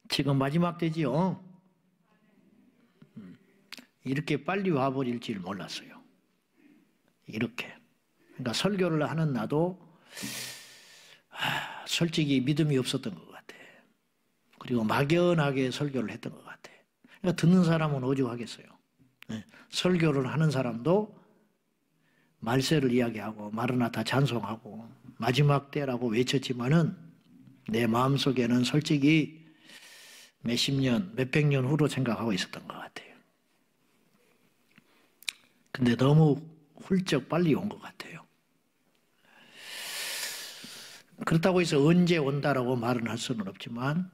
지금 마지막 때지요. 이렇게 빨리 와버릴 줄 몰랐어요. 이렇게. 그러니까 설교를 하는 나도 솔직히 믿음이 없었던 것 같아. 그리고 막연하게 설교를 했던 것 같아. 그러니까 듣는 사람은 오죽하겠어요. 설교를 하는 사람도 말세를 이야기하고 마르나타 찬송하고 마지막 때라고 외쳤지만은 내 마음속에는 솔직히 몇십 년, 몇백 년 후로 생각하고 있었던 것 같아요. 근데 너무 훌쩍 빨리 온 것 같아요. 그렇다고 해서 언제 온다라고 말은 할 수는 없지만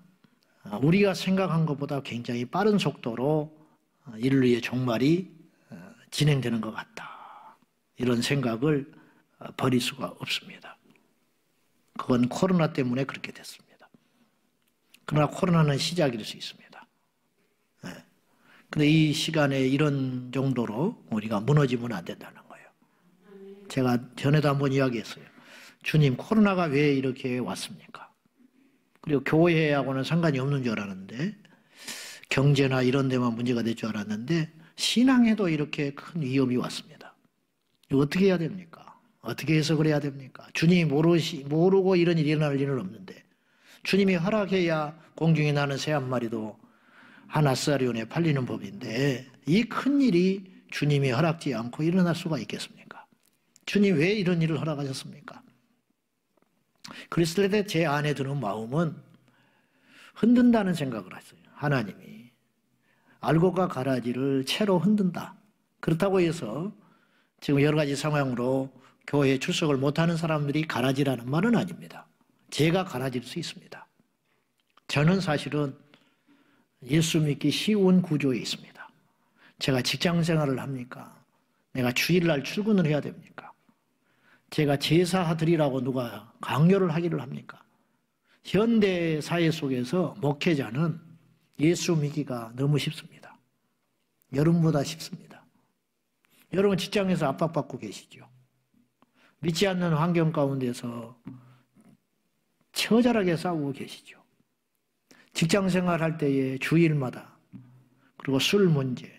우리가 생각한 것보다 굉장히 빠른 속도로 인류의 종말이 진행되는 것 같다. 이런 생각을 버릴 수가 없습니다. 그건 코로나 때문에 그렇게 됐습니다. 그러나 코로나는 시작일 수 있습니다. 그런데 이 시간에 이런 정도로 우리가 무너지면 안 된다는 거예요. 제가 전에도 한번 이야기했어요. 주님, 코로나가 왜 이렇게 왔습니까? 그리고 교회하고는 상관이 없는 줄 알았는데 경제나 이런 데만 문제가 될 줄 알았는데 신앙에도 이렇게 큰 위험이 왔습니다. 어떻게 해야 됩니까? 어떻게 해석을 해야 됩니까? 주님이 모르고 이런 일이 일어날 일은 없는데 주님이 허락해야 공중에 나는 새 한 마리도 한 아스아리온에 팔리는 법인데 이 큰 일이 주님이 허락지 않고 일어날 수가 있겠습니까? 주님 왜 이런 일을 허락하셨습니까? 그랬을 때 제 안에 드는 마음은 흔든다는 생각을 했어요. 하나님이 알곡과 가라지를 채로 흔든다. 그렇다고 해서 지금 여러 가지 상황으로 교회에 출석을 못하는 사람들이 가라지라는 말은 아닙니다. 제가 가라질 수 있습니다. 저는 사실은 예수 믿기 쉬운 구조에 있습니다. 제가 직장 생활을 합니까? 내가 주일날 출근을 해야 됩니까? 제가 제사 드리라고 누가 강요를 하기를 합니까? 현대 사회 속에서 목회자는 예수 믿기가 너무 쉽습니다. 여러분보다 쉽습니다. 여러분 직장에서 압박받고 계시죠? 믿지 않는 환경 가운데서 처절하게 싸우고 계시죠? 직장 생활할 때에 주일마다 그리고 술 문제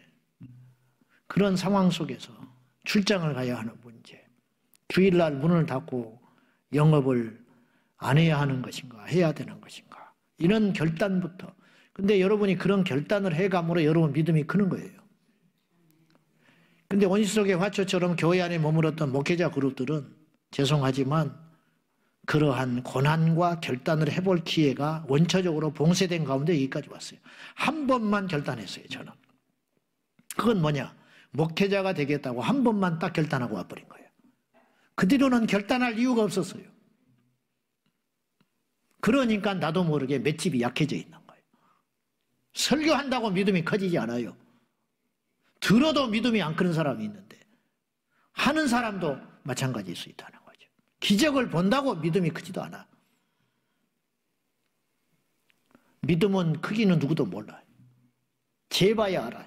그런 상황 속에서 출장을 가야 하는 문제 주일날 문을 닫고 영업을 안 해야 하는 것인가 해야 되는 것인가 이런 결단부터 근데 여러분이 그런 결단을 해감으로 여러분 믿음이 크는 거예요. 근데 온실속의 화초처럼 교회 안에 머물렀던 목회자 그룹들은 죄송하지만 그러한 고난과 결단을 해볼 기회가 원초적으로 봉쇄된 가운데 여기까지 왔어요. 한 번만 결단했어요, 저는. 그건 뭐냐? 목회자가 되겠다고 한 번만 딱 결단하고 와버린 거예요. 그 뒤로는 결단할 이유가 없었어요. 그러니까 나도 모르게 맷집이 약해져 있는 거예요. 설교한다고 믿음이 커지지 않아요. 들어도 믿음이 안 크는 사람이 있는데 하는 사람도 마찬가지일 수 있다는 거죠. 기적을 본다고 믿음이 크지도 않아. 믿음은 크기는 누구도 몰라요. 재봐야 알아요.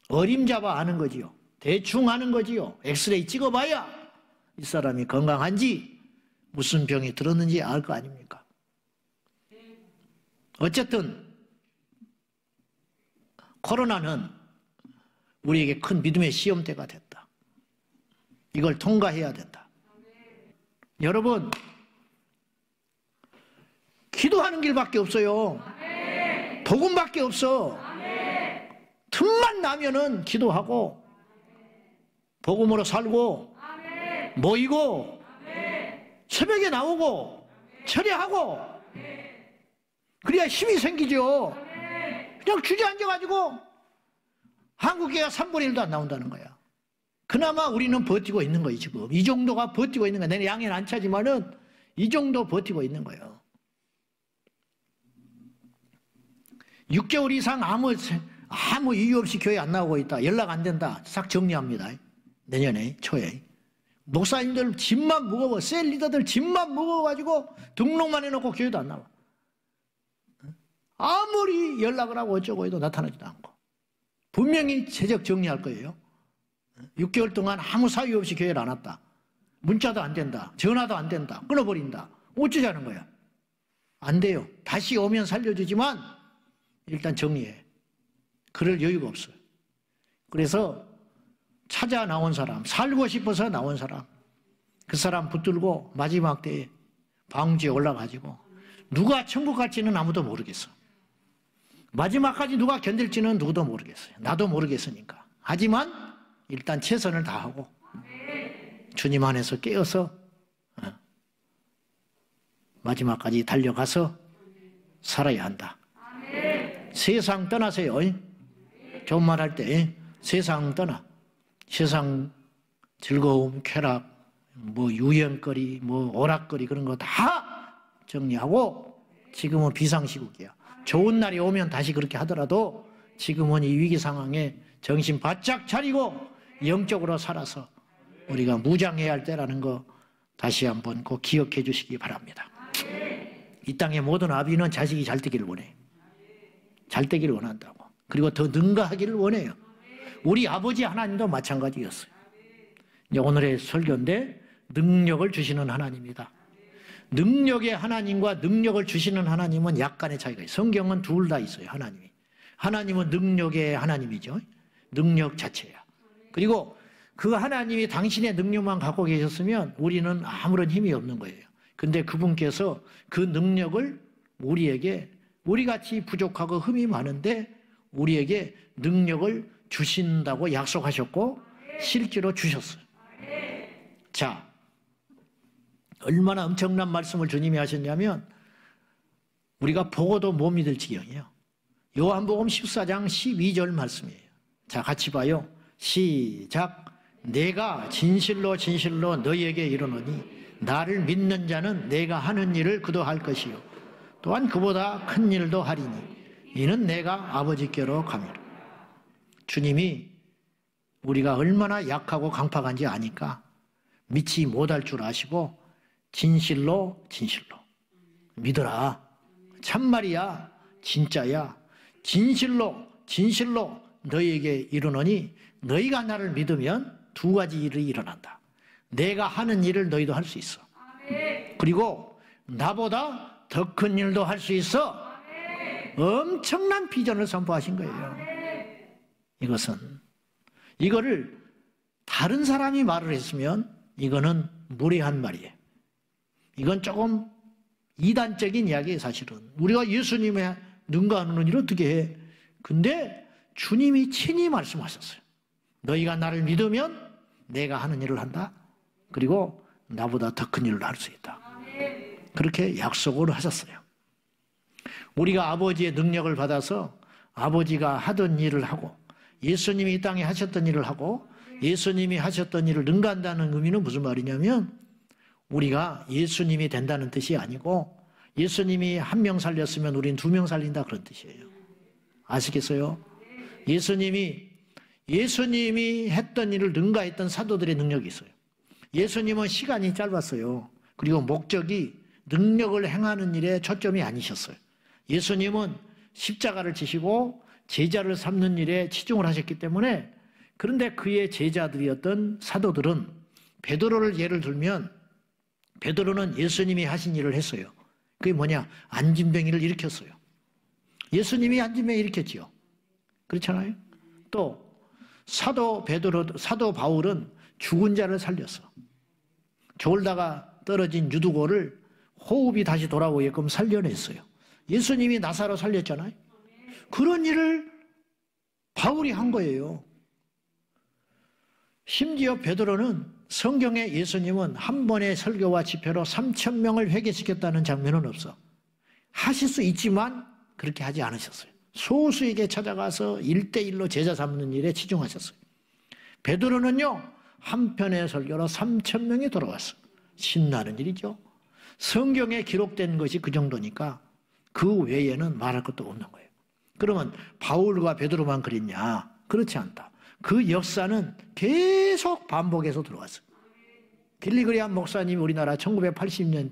어림잡아 아는 거지요. 대충 아는 거지요. 엑스레이 찍어봐야 이 사람이 건강한지 무슨 병이 들었는지 알 거 아닙니까? 어쨌든 코로나는 우리에게 큰 믿음의 시험대가 됐다. 이걸 통과해야 된다. 여러분 기도하는 길밖에 없어요. 복음밖에 없어. 틈만 나면은 기도하고 복음으로 살고 모이고 새벽에 나오고 철회하고 그래야 힘이 생기죠. 그냥 주저앉아가지고 한국교회가 3분의 1도 안 나온다는 거야. 그나마 우리는 버티고 있는 거예요. 지금 이 정도가 버티고 있는 거야. 내가 양해는 안 차지만은 이 정도 버티고 있는 거예요. 6개월 이상 아무 이유 없이 교회 안 나오고 있다. 연락 안 된다. 싹 정리합니다. 내년에 초에. 목사님들 짐만 무거워. 셀 리더들 짐만 무거워가지고 등록만 해놓고 교회도 안 나와. 아무리 연락을 하고 어쩌고 해도 나타나지도 않고. 분명히 재적 정리할 거예요. 6개월 동안 아무 사유 없이 교회를 안 왔다. 문자도 안 된다. 전화도 안 된다. 끊어버린다. 어쩌자는 거야. 안 돼요. 다시 오면 살려주지만 일단 정리해. 그럴 여유가 없어요. 그래서 찾아 나온 사람, 살고 싶어서 나온 사람, 그 사람 붙들고 마지막 때에 방주에 올라가지고 누가 천국 갈지는 아무도 모르겠어. 마지막까지 누가 견딜지는 누구도 모르겠어요. 나도 모르겠으니까. 하지만 일단 최선을 다하고 주님 안에서 깨어서 마지막까지 달려가서 살아야 한다. 세상 떠나세요. 좋은 말 할 때 세상 떠나. 세상 즐거움, 쾌락, 뭐 유행거리, 뭐 오락거리 그런 거 다 정리하고 지금은 비상시국이야. 좋은 날이 오면 다시 그렇게 하더라도 지금은 이 위기 상황에 정신 바짝 차리고 영적으로 살아서 우리가 무장해야 할 때라는 거 다시 한번 꼭 기억해 주시기 바랍니다. 이 땅의 모든 아비는 자식이 잘 되기를 원해요. 잘 되기를 원한다고. 그리고 더 능가하기를 원해요. 우리 아버지 하나님도 마찬가지였어요. 이제 오늘의 설교인데 능력을 주시는 하나님이다. 능력의 하나님과 능력을 주시는 하나님은 약간의 차이가 있어요. 성경은 둘 다 있어요. 하나님이. 하나님은 능력의 하나님이죠. 능력 자체야. 그리고 그 하나님이 당신의 능력만 갖고 계셨으면 우리는 아무런 힘이 없는 거예요. 근데 그분께서 그 능력을 우리에게 우리같이 부족하고 흠이 많은데 우리에게 능력을 주신다고 약속하셨고 실제로 주셨어요. 자, 얼마나 엄청난 말씀을 주님이 하셨냐면 우리가 보고도 못 믿을 지경이에요. 요한복음 14장 12절 말씀이에요. 자, 같이 봐요. 시작. 내가 진실로 진실로 너희에게 이르노니 나를 믿는 자는 내가 하는 일을 그도 할 것이요 또한 그보다 큰 일도 하리니 이는 내가 아버지께로 가미라. 주님이 우리가 얼마나 약하고 강팍한지 아니까 믿지 못할 줄 아시고 진실로 진실로 믿어라. 참말이야. 진짜야. 진실로 진실로 너희에게 이르노니 너희가 나를 믿으면 두 가지 일이 일어난다. 내가 하는 일을 너희도 할 수 있어. 그리고 나보다 더 큰 일도 할 수 있어. 엄청난 비전을 선포하신 거예요. 이거를 다른 사람이 말을 했으면 이거는 무례한 말이에요. 이건 조금 이단적인 이야기예요. 사실은 우리가 예수님의 능가하는 일을 어떻게 해? 근데 주님이 친히 말씀하셨어요. 너희가 나를 믿으면 내가 하는 일을 한다. 그리고 나보다 더 큰 일을 할 수 있다. 그렇게 약속을 하셨어요. 우리가 아버지의 능력을 받아서 아버지가 하던 일을 하고 예수님이 이 땅에 하셨던 일을 하고 예수님이 하셨던 일을 능가한다는 의미는 무슨 말이냐면 우리가 예수님이 된다는 뜻이 아니고 예수님이 한 명 살렸으면 우린 두 명 살린다 그런 뜻이에요. 아시겠어요? 예수님이 했던 일을 능가했던 사도들의 능력이 있어요. 예수님은 시간이 짧았어요. 그리고 목적이 능력을 행하는 일에 초점이 아니셨어요. 예수님은 십자가를 지시고 제자를 삼는 일에 치중을 하셨기 때문에 그런데 그의 제자들이었던 사도들은 베드로를 예를 들면 베드로는 예수님이 하신 일을 했어요. 그게 뭐냐? 안진뱅이를 일으켰어요. 예수님이 안진뱅이 일으켰지요. 그렇잖아요. 또 사도 바울은 죽은 자를 살렸어. 졸다가 떨어진 유두고를 호흡이 다시 돌아오게끔 살려냈어요. 예수님이 나사로 살렸잖아요. 그런 일을 바울이 한 거예요. 심지어 베드로는 성경에 예수님은 한 번의 설교와 집회로 3,000명을 회개시켰다는 장면은 없어. 하실 수 있지만 그렇게 하지 않으셨어요. 소수에게 찾아가서 1대1로 제자 삼는 일에 치중하셨어요. 베드로는요, 한 편의 설교로 3,000명이 돌아왔어요. 신나는 일이죠. 성경에 기록된 것이 그 정도니까 그 외에는 말할 것도 없는 거예요. 그러면 바울과 베드로만 그랬냐? 그렇지 않다. 그 역사는 계속 반복해서 들어왔어요. 빌리그리암 목사님이 우리나라 1980년,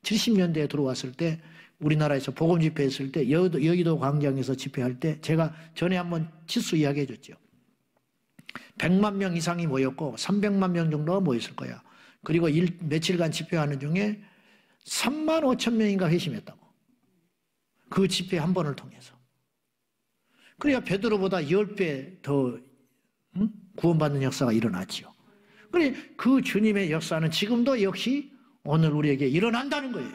70년대에 들어왔을 때 우리나라에서 복음 집회했을 때 여의도 광장에서 집회할 때 제가 전에 한번 치수 이야기해 줬죠. 100만 명 이상이 모였고 300만 명 정도가 모였을 거야. 그리고 며칠간 집회하는 중에 3만 5천 명인가 회심했다고. 그 집회 한 번을 통해서. 그래야 베드로보다 10배 더 구원받는 역사가 일어났지요. 그래 그 주님의 역사는 지금도 역시 오늘 우리에게 일어난다는 거예요.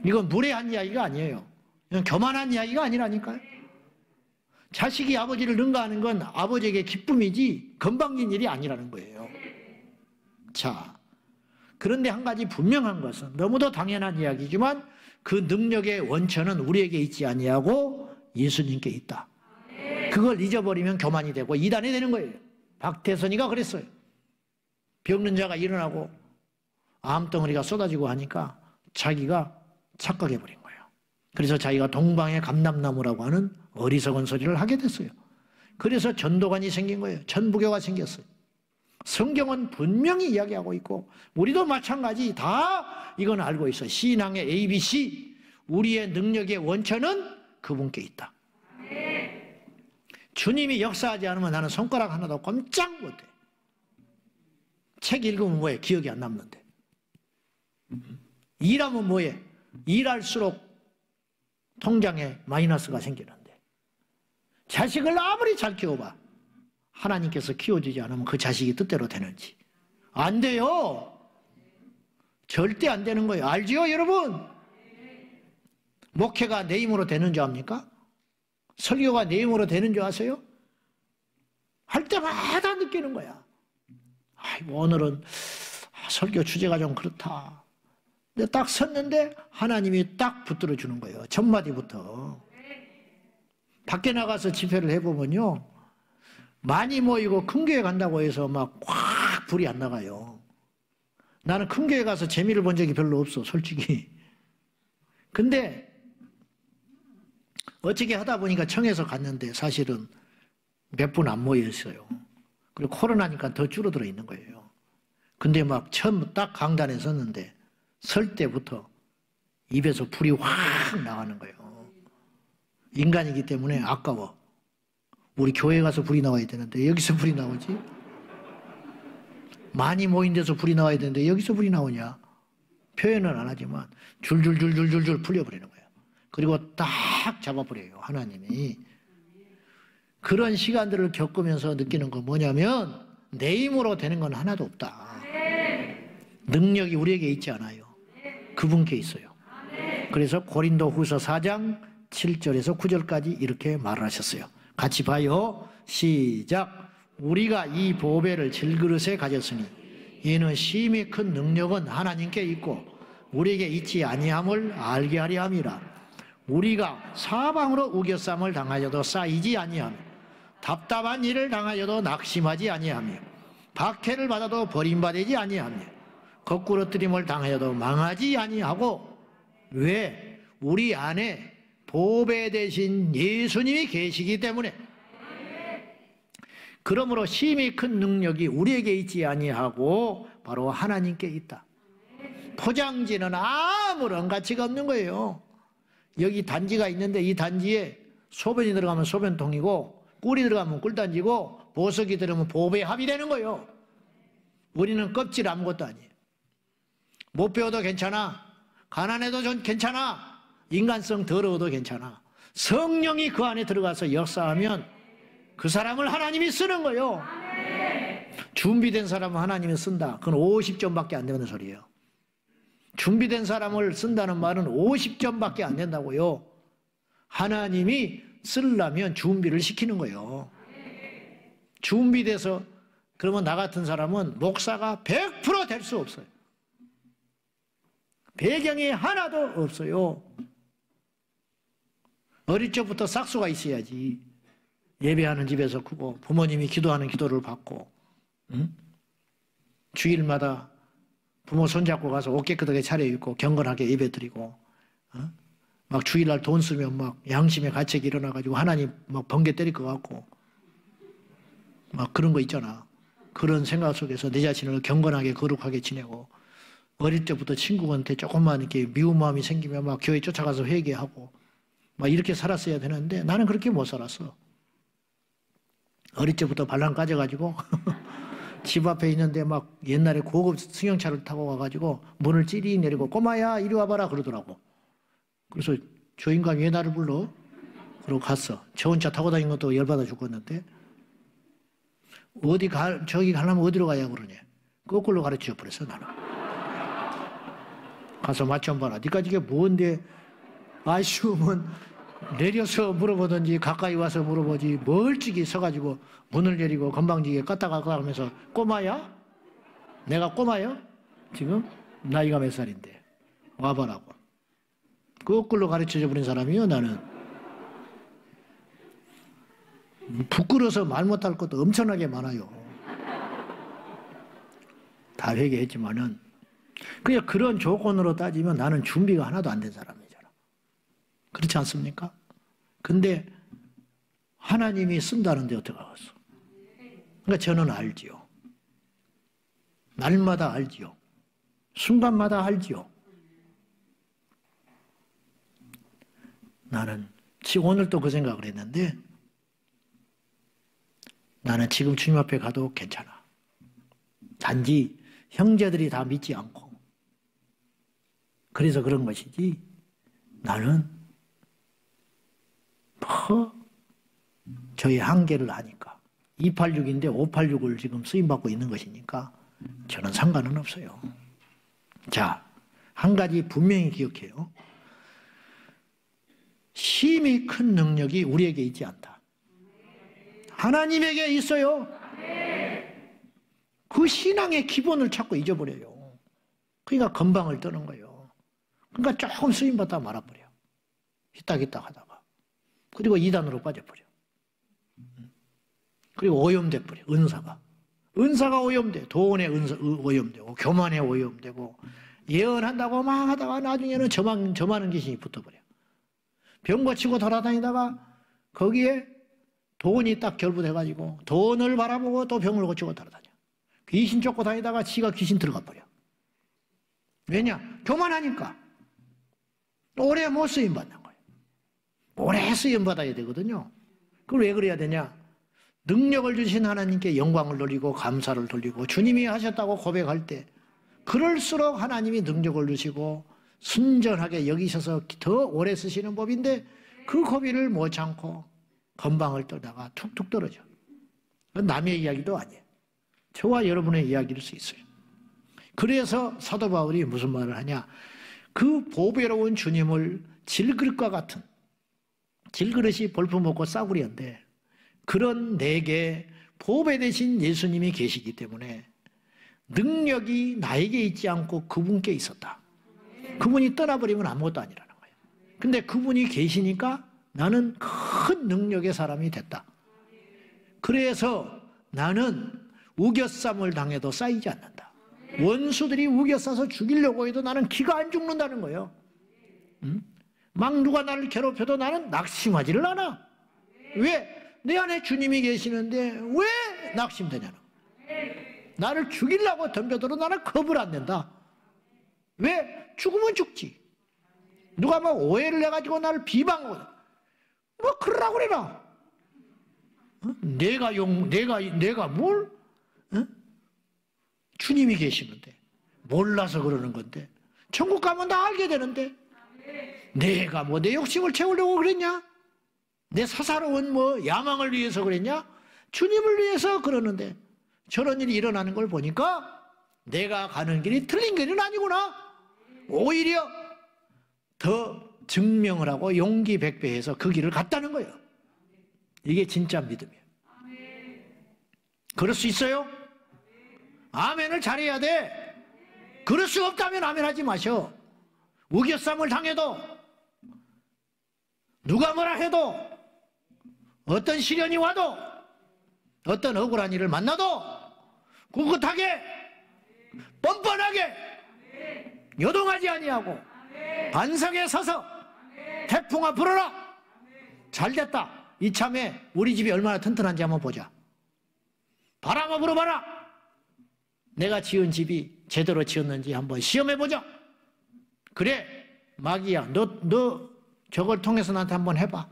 이건 무례한 이야기가 아니에요. 이건 교만한 이야기가 아니라니까요. 자식이 아버지를 능가하는 건 아버지에게 기쁨이지 건방진 일이 아니라는 거예요. 자, 그런데 한 가지 분명한 것은 너무도 당연한 이야기지만 그 능력의 원천은 우리에게 있지 아니하고 예수님께 있다. 그걸 잊어버리면 교만이 되고 이단이 되는 거예요. 박태선이가 그랬어요. 병든 자가 일어나고 암덩어리가 쏟아지고 하니까 자기가 착각해버린 거예요. 그래서 자기가 동방의 감람나무라고 하는 어리석은 소리를 하게 됐어요. 그래서 전도관이 생긴 거예요. 전부교가 생겼어요. 성경은 분명히 이야기하고 있고 우리도 마찬가지 다 이건 알고 있어요. 신앙의 ABC, 우리의 능력의 원천은 그분께 있다. 주님이 역사하지 않으면 나는 손가락 하나도 꼼짝 못해. 책 읽으면 뭐해? 기억이 안 남는데. 일하면 뭐해? 일할수록 통장에 마이너스가 생기는데. 자식을 아무리 잘 키워봐. 하나님께서 키워주지 않으면 그 자식이 뜻대로 되는지. 안 돼요. 절대 안 되는 거예요. 알지요, 여러분? 목회가 내 힘으로 되는 줄 압니까? 설교가 내 힘으로 되는 줄 아세요? 할 때마다 느끼는 거야. 아이고, 오늘은 설교 주제가 좀 그렇다. 근데 딱 섰는데 하나님이 딱 붙들어 주는 거예요. 첫 마디부터. 밖에 나가서 집회를 해보면요. 많이 모이고 큰 교회 간다고 해서 막 확 불이 안 나가요. 나는 큰 교회 가서 재미를 본 적이 별로 없어, 솔직히. 근데 어떻게 하다 보니까 청해서 갔는데 사실은 몇 분 안 모여 있어요. 그리고 코로나니까 더 줄어들어 있는 거예요. 근데 막 처음 딱 강단에 섰는데 설 때부터 입에서 불이 확 나가는 거예요. 인간이기 때문에 아까워. 우리 교회 가서 불이 나와야 되는데 여기서 불이 나오지? 많이 모인 데서 불이 나와야 되는데 여기서 불이 나오냐? 표현은 안 하지만 줄줄줄줄줄줄 풀려버리는 거예요. 그리고 딱 잡아버려요, 하나님이. 그런 시간들을 겪으면서 느끼는 건 뭐냐면 내 힘으로 되는 건 하나도 없다. 능력이 우리에게 있지 않아요. 그분께 있어요. 그래서 고린도후서 4장 7절에서 9절까지 이렇게 말을 하셨어요. 같이 봐요. 시작. 우리가 이 보배를 질그릇에 가졌으니 이는 심히 큰 능력은 하나님께 있고 우리에게 있지 아니함을 알게 하려 함이라. 우리가 사방으로 우겨쌈을 당하여도 쌓이지 아니하며 답답한 일을 당하여도 낙심하지 아니하며 박해를 받아도 버림받지 아니하며 거꾸러뜨림을 당하여도 망하지 아니하고. 왜? 우리 안에 보배 되신 예수님이 계시기 때문에. 그러므로 심히 큰 능력이 우리에게 있지 아니하고 바로 하나님께 있다. 포장지는 아무런 가치가 없는 거예요. 여기 단지가 있는데 이 단지에 소변이 들어가면 소변통이고 꿀이 들어가면 꿀단지고 보석이 들어가면 보배에 합이 되는 거예요. 우리는 껍질 아무것도 아니에요. 못 배워도 괜찮아. 가난해도 좀 괜찮아. 인간성 더러워도 괜찮아. 성령이 그 안에 들어가서 역사하면 그 사람을 하나님이 쓰는 거예요. 준비된 사람은 하나님이 쓴다. 그건 50점밖에 안 되는 소리예요. 준비된 사람을 쓴다는 말은 50점밖에 안 된다고요. 하나님이 쓰려면 준비를 시키는 거예요. 준비돼서 그러면 나 같은 사람은 목사가 100% 될 수 없어요. 배경이 하나도 없어요. 어릴 적부터 싹수가 있어야지. 예배하는 집에서 크고 부모님이 기도하는 기도를 받고, 응? 주일마다 부모 손잡고 가서 옷 깨끗하게 차려입고 경건하게 예배드리고, 막 주일날 돈 쓰면 막 양심의 가책이 일어나가지고 하나님 막 번개 때릴 것 같고 막 그런 거 있잖아. 그런 생각 속에서 내 자신을 경건하게 거룩하게 지내고, 어릴 때부터 친구한테 조금만 이렇게 미운 마음이 생기면 막 교회 쫓아가서 회개하고 막 이렇게 살았어야 되는데 나는 그렇게 못 살았어. 어릴 때부터 발랑 까져가지고 집 앞에 있는데 막 옛날에 고급 승용차를 타고 가가지고 문을 찌리 내리고 꼬마야 이리 와봐라 그러더라고. 그래서 저 인간 왜 나를 불러? 그러고 갔어. 저 혼자 타고 다니는 것도 열받아 죽겠는데. 저기 가려면 어디로 가야 그러냐. 거꾸로 가르쳐 버렸어, 나는. 가서 맛 좀 봐라. 니까지 이게 뭔데, 아쉬우면 내려서 물어보든지 가까이 와서 물어보지, 멀찍이 서가지고 문을 내리고 건방지게 껐다가 하면서 꼬마야? 내가 꼬마야? 지금? 나이가 몇 살인데. 와봐라고. 거꾸로 가르쳐줘 버린 사람이요, 나는. 부끄러워서 말 못할 것도 엄청나게 많아요. 다 회개했지만은, 그냥 그런 조건으로 따지면 나는 준비가 하나도 안 된 사람이잖아. 그렇지 않습니까? 근데 하나님이 쓴다는데 어떡하겠어? 그러니까 저는 알지요. 날마다 알지요. 순간마다 알지요. 나는 지금 오늘 또 그 생각을 했는데 나는 지금 주님 앞에 가도 괜찮아. 단지 형제들이 다 믿지 않고 그래서 그런 것이지 나는 저의 한계를 아니까 286인데 586을 지금 쓰임받고 있는 것이니까 저는 상관은 없어요. 자, 한 가지 분명히 기억해요. 심히 큰 능력이 우리에게 있지 않다. 하나님에게 있어요. 그 신앙의 기본을 자꾸 잊어버려요. 그러니까 건방을 떠는 거예요. 그러니까 조금 쓰임받다 말아버려. 희딱희딱 하다가. 그리고 이단으로 빠져버려. 그리고 오염돼버려. 은사가 오염돼. 돈에 오염되고 교만에 오염되고 예언한다고 막 하다가 나중에는 저만한 귀신이 붙어버려. 병 고치고 돌아다니다가 거기에 돈이 딱 결부돼가지고 돈을 바라보고 또 병을 고치고 돌아다녀. 귀신 쫓고 다니다가 지가 귀신 들어가 버려. 왜냐? 교만하니까. 오래 못 쓰임받는 거예요. 오래 쓰임받아야 되거든요. 그걸 왜 그래야 되냐? 능력을 주신 하나님께 영광을 돌리고 감사를 돌리고 주님이 하셨다고 고백할 때 그럴수록 하나님이 능력을 주시고 순전하게 여기셔서 더 오래 쓰시는 법인데 그 고비를 못 참고 건방을 떠다가 툭툭 떨어져. 남의 이야기도 아니에요. 저와 여러분의 이야기일 수 있어요. 그래서 사도 바울이 무슨 말을 하냐. 그 보배로운 주님을 질그릇과 같은 질그릇이 볼품 먹고 싸구려인데 그런 내게 보배 대신 예수님이 계시기 때문에 능력이 나에게 있지 않고 그분께 있었다. 그분이 떠나버리면 아무것도 아니라는 거예요. 근데 그분이 계시니까 나는 큰 능력의 사람이 됐다. 그래서 나는 우겨쌈을 당해도 쌓이지 않는다. 원수들이 우겨싸서 죽이려고 해도 나는 기가 안 죽는다는 거예요. 막 누가 나를 괴롭혀도 나는 낙심하지를 않아. 왜? 내 안에 주님이 계시는데 왜 낙심되냐는 거예요. 나를 죽이려고 덤벼들어 나는 겁을 안 낸다. 왜? 죽으면 죽지. 누가 뭐 오해를 해가지고 나를 비방하고 뭐 그러라고 그래라. 내가 뭘? 주님이 계시는데 몰라서 그러는 건데 천국 가면 다 알게 되는데 내가 뭐 내 욕심을 채우려고 그랬냐? 내 사사로운 뭐 야망을 위해서 그랬냐? 주님을 위해서 그러는데 저런 일이 일어나는 걸 보니까 내가 가는 길이 틀린 길은 아니구나. 오히려 더 증명을 하고 용기 백배해서 그 길을 갔다는 거예요. 이게 진짜 믿음이에요. 그럴 수 있어요? 아멘을 잘해야 돼. 그럴 수 없다면 아멘 하지 마셔. 우겨쌈을 당해도 누가 뭐라 해도 어떤 시련이 와도 어떤 억울한 일을 만나도 꿋꿋하게 뻔뻔하게 요동하지 아니하고 반석에 서서 태풍아 불어라. 잘됐다. 이참에 우리 집이 얼마나 튼튼한지 한번 보자. 바람아 불어봐라. 내가 지은 집이 제대로 지었는지 한번 시험해보자. 그래 마귀야 너 저걸 통해서 나한테 한번 해봐.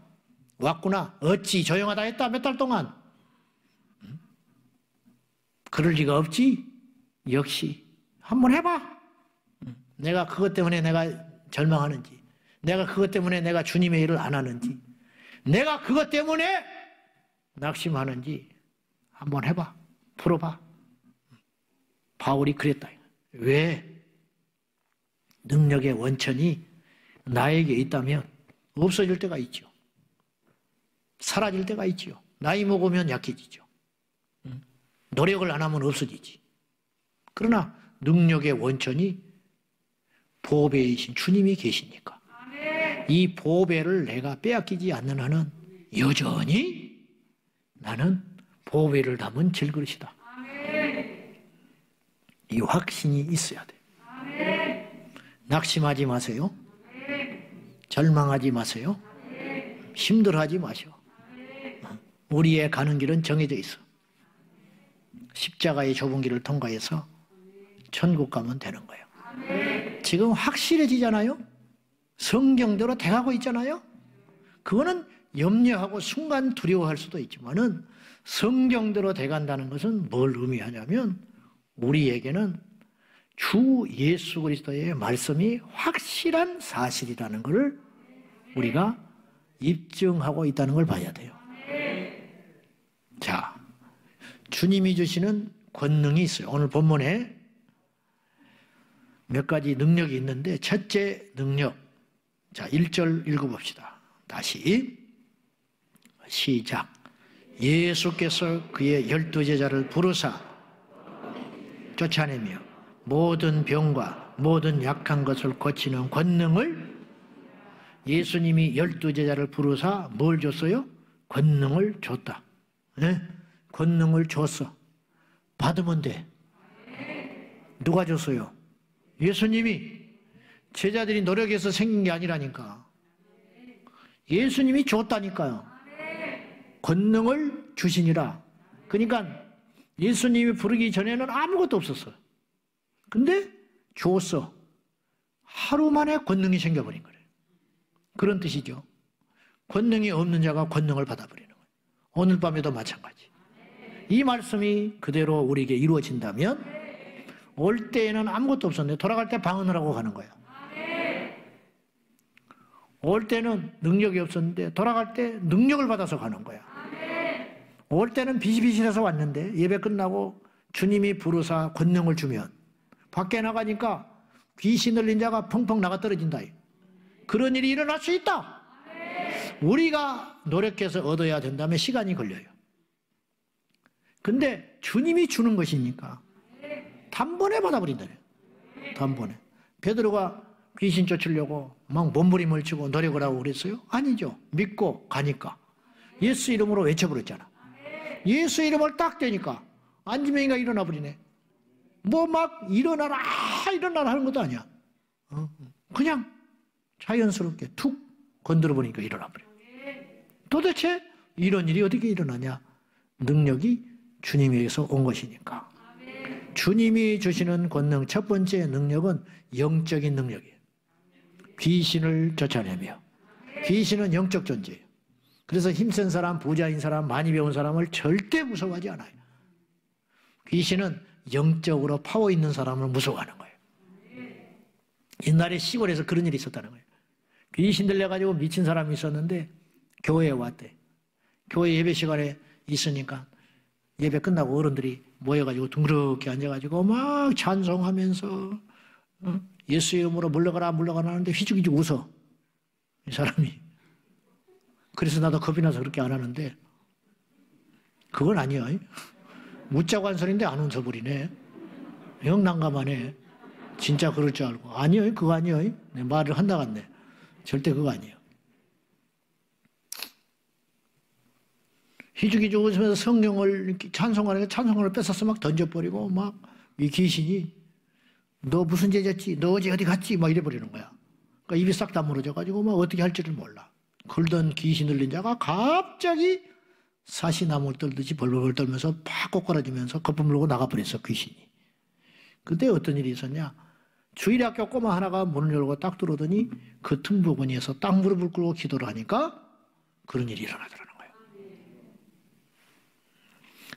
왔구나. 어찌 조용하다 했다 몇 달 동안. 그럴 리가 없지. 역시 한번 해봐. 내가 그것 때문에 내가 절망하는지 내가 그것 때문에 내가 주님의 일을 안 하는지, 내가 그것 때문에 낙심하는지 한번 해봐. 풀어봐. 바울이 그랬다. 왜? 능력의 원천이 나에게 있다면 없어질 때가 있죠. 사라질 때가 있죠. 나이 먹으면 약해지죠. 노력을 안 하면 없어지지. 그러나 능력의 원천이 보배이신 주님이 계시니까 이 보배를 내가 빼앗기지 않는 한은 여전히 나는 보배를 담은 질그릇이다. 이 확신이 있어야 돼. 낙심하지 마세요. 절망하지 마세요. 힘들어하지 마시오. 우리의 가는 길은 정해져 있어. 십자가의 좁은 길을 통과해서 천국 가면 되는 거예요. 지금 확실해지잖아요. 성경대로 돼가고 있잖아요. 그거는 염려하고 순간 두려워할 수도 있지만은 성경대로 돼간다는 것은 뭘 의미하냐면 우리에게는 주 예수 그리스도의 말씀이 확실한 사실이라는 것을 우리가 입증하고 있다는 걸 봐야 돼요. 자, 주님이 주시는 권능이 있어요. 오늘 본문에 몇 가지 능력이 있는데 첫째 능력. 자, 1절 읽어봅시다. 다시 시작. 예수께서 그의 12제자를 부르사 쫓아내며 모든 병과 모든 약한 것을 고치는 권능을 예수님이 12제자를 부르사 뭘 줬어요? 권능을 줬다. 네? 권능을 줬어. 받으면 돼. 누가 줬어요? 예수님이. 제자들이 노력해서 생긴 게 아니라니까. 예수님이 줬다니까요. 권능을 주시니라. 그러니까 예수님이 부르기 전에는 아무것도 없었어. 근데 줬어. 하루 만에 권능이 생겨버린 거예요. 그런 뜻이죠. 권능이 없는 자가 권능을 받아버리는 거예요. 오늘 밤에도 마찬가지. 이 말씀이 그대로 우리에게 이루어진다면 올 때에는 아무것도 없었는데 돌아갈 때 방언을 하고 가는 거예요. 올 때는 능력이 없었는데 돌아갈 때 능력을 받아서 가는 거야. 올 때는 비실비실해서 왔는데 예배 끝나고 주님이 부르사 권능을 주면 밖에 나가니까 귀신 들린 자가 펑펑 나가 떨어진다. 그런 일이 일어날 수 있다. 우리가 노력해서 얻어야 된다면 시간이 걸려요. 근데 주님이 주는 것이니까 단번에 받아버린다. 단번에. 베드로가 귀신 쫓으려고 막 몸부림을 치고 노력을 하고 그랬어요? 아니죠. 믿고 가니까. 예수 이름으로 외쳐버렸잖아. 예수 이름을 딱 대니까 안지명이가 일어나 버리네. 뭐 막 일어나라 일어나라 하는 것도 아니야. 그냥 자연스럽게 툭 건드려 보니까 일어나 버려. 도대체 이런 일이 어떻게 일어나냐? 능력이 주님에게서 온 것이니까. 주님이 주시는 권능 첫 번째 능력은 영적인 능력이에요. 귀신을 쫓아내며. 귀신은 영적 존재예요. 그래서 힘센 사람, 부자인 사람, 많이 배운 사람을 절대 무서워하지 않아요. 귀신은 영적으로 파워 있는 사람을 무서워하는 거예요. 옛날에 시골에서 그런 일이 있었다는 거예요. 귀신 들려가지고 미친 사람이 있었는데 교회에 왔대. 교회 예배 시간에 있으니까 예배 끝나고 어른들이 모여가지고 둥그렇게 앉아가지고 막 찬송하면서 예수 이름으로 물러가라 물러가라 하는데 휘죽휘죽 웃어. 이 사람이. 그래서 나도 겁이 나서 그렇게 안 하는데 그건 아니야. 웃자고 한 소리인데 안 웃어버리네. 영 난감하네. 진짜 그럴 줄 알고. 아니요, 그거 아니요. 내 말을 한다 같네. 절대 그거 아니에요. 희죽희죽 웃으면서 성경을 찬송하니까 찬송을 뺏어서 막 던져버리고 막 이 귀신이 너 무슨 죄 졌지? 너 어제 어디 갔지? 막 이래버리는 거야. 그러니까 입이 싹 다물어져가지고 막 어떻게 할지를 몰라. 걸던 귀신 들린 자가 갑자기 사시나무를 떨듯이 벌벌 떨면서 팍 꼬꾸라지면서 거품 물고 나가버렸어, 귀신이. 그때 어떤 일이 있었냐? 주일학교 꼬마 하나가 문을 열고 딱 들어오더니 그 틈부근에서 딱 무릎을 꿇고 기도를 하니까 그런 일이 일어나더라는 거예요.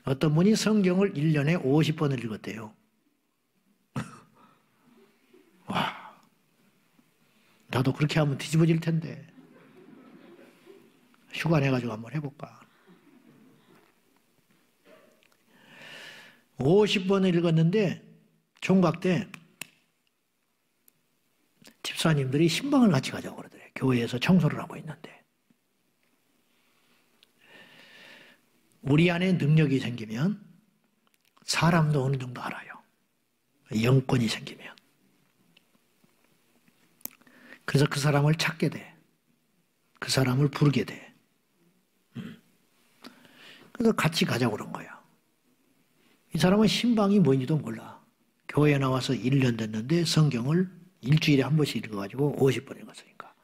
어떤 분이 성경을 1년에 50번을 읽었대요. 와. 나도 그렇게 하면 뒤집어질 텐데. 휴가 내가지고 한번 해볼까. 50번을 읽었는데 총각 때 집사님들이 신방을 같이 가자고 그러더래요. 교회에서 청소를 하고 있는데. 우리 안에 능력이 생기면 사람도 어느 정도 알아요. 영권이 생기면. 그래서 그 사람을 찾게 돼. 그 사람을 부르게 돼. 그래서 같이 가자고 그런 거야. 이 사람은 신방이 뭔지도 몰라. 교회에 나와서 1년 됐는데 성경을 일주일에 한 번씩 읽어가지고 50번 읽었으니까.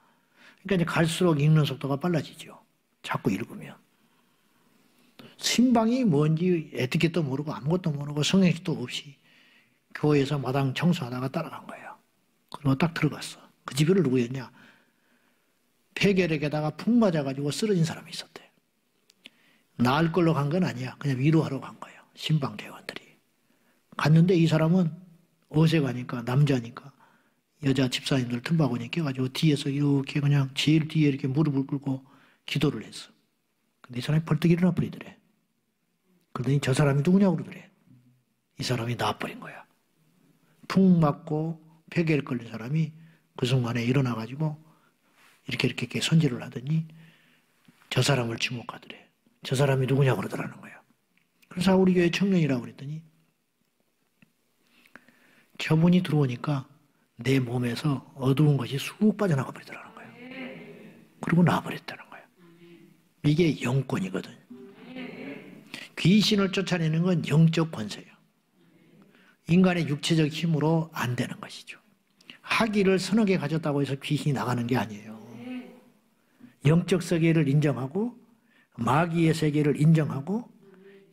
그러니까 이제 갈수록 읽는 속도가 빨라지죠. 자꾸 읽으면. 신방이 뭔지 에티켓도 모르고 아무것도 모르고 성경책도 없이 교회에서 마당 청소하다가 따라간 거예요. 그리고 딱 들어갔어. 그 집을 누구였냐? 폐결핵에다가 푹 맞아가지고 쓰러진 사람이 있었대. 나을 걸로 간 건 아니야. 그냥 위로하러 간 거예요. 신방 대원들이. 갔는데 이 사람은 어색하니까 남자니까 여자 집사님들 틈바구니에 껴가지고 뒤에서 이렇게 그냥 제일 뒤에 이렇게 무릎을 꿇고 기도를 했어. 근데 이 사람이 벌떡 일어나 버리더래. 그러더니 저 사람이 누구냐고 그러더래. 이 사람이 나와버린 거야. 푹 맞고 폐결 걸린 사람이 그 순간에 일어나가지고 이렇게 손질을 하더니 저 사람을 지목하더래. 저 사람이 누구냐고 그러더라는 거야. 그래서 우리 교회 청년이라고 그랬더니 저분이 들어오니까 내 몸에서 어두운 것이 쑥 빠져나가 버리더라는 거야. 그리고 나와버렸다는 거야. 이게 영권이거든. 귀신을 쫓아내는 건 영적 권세예요. 인간의 육체적 힘으로 안 되는 것이죠. 학위를 서너 개 가졌다고 해서 귀신이 나가는 게 아니에요. 영적 세계를 인정하고 마귀의 세계를 인정하고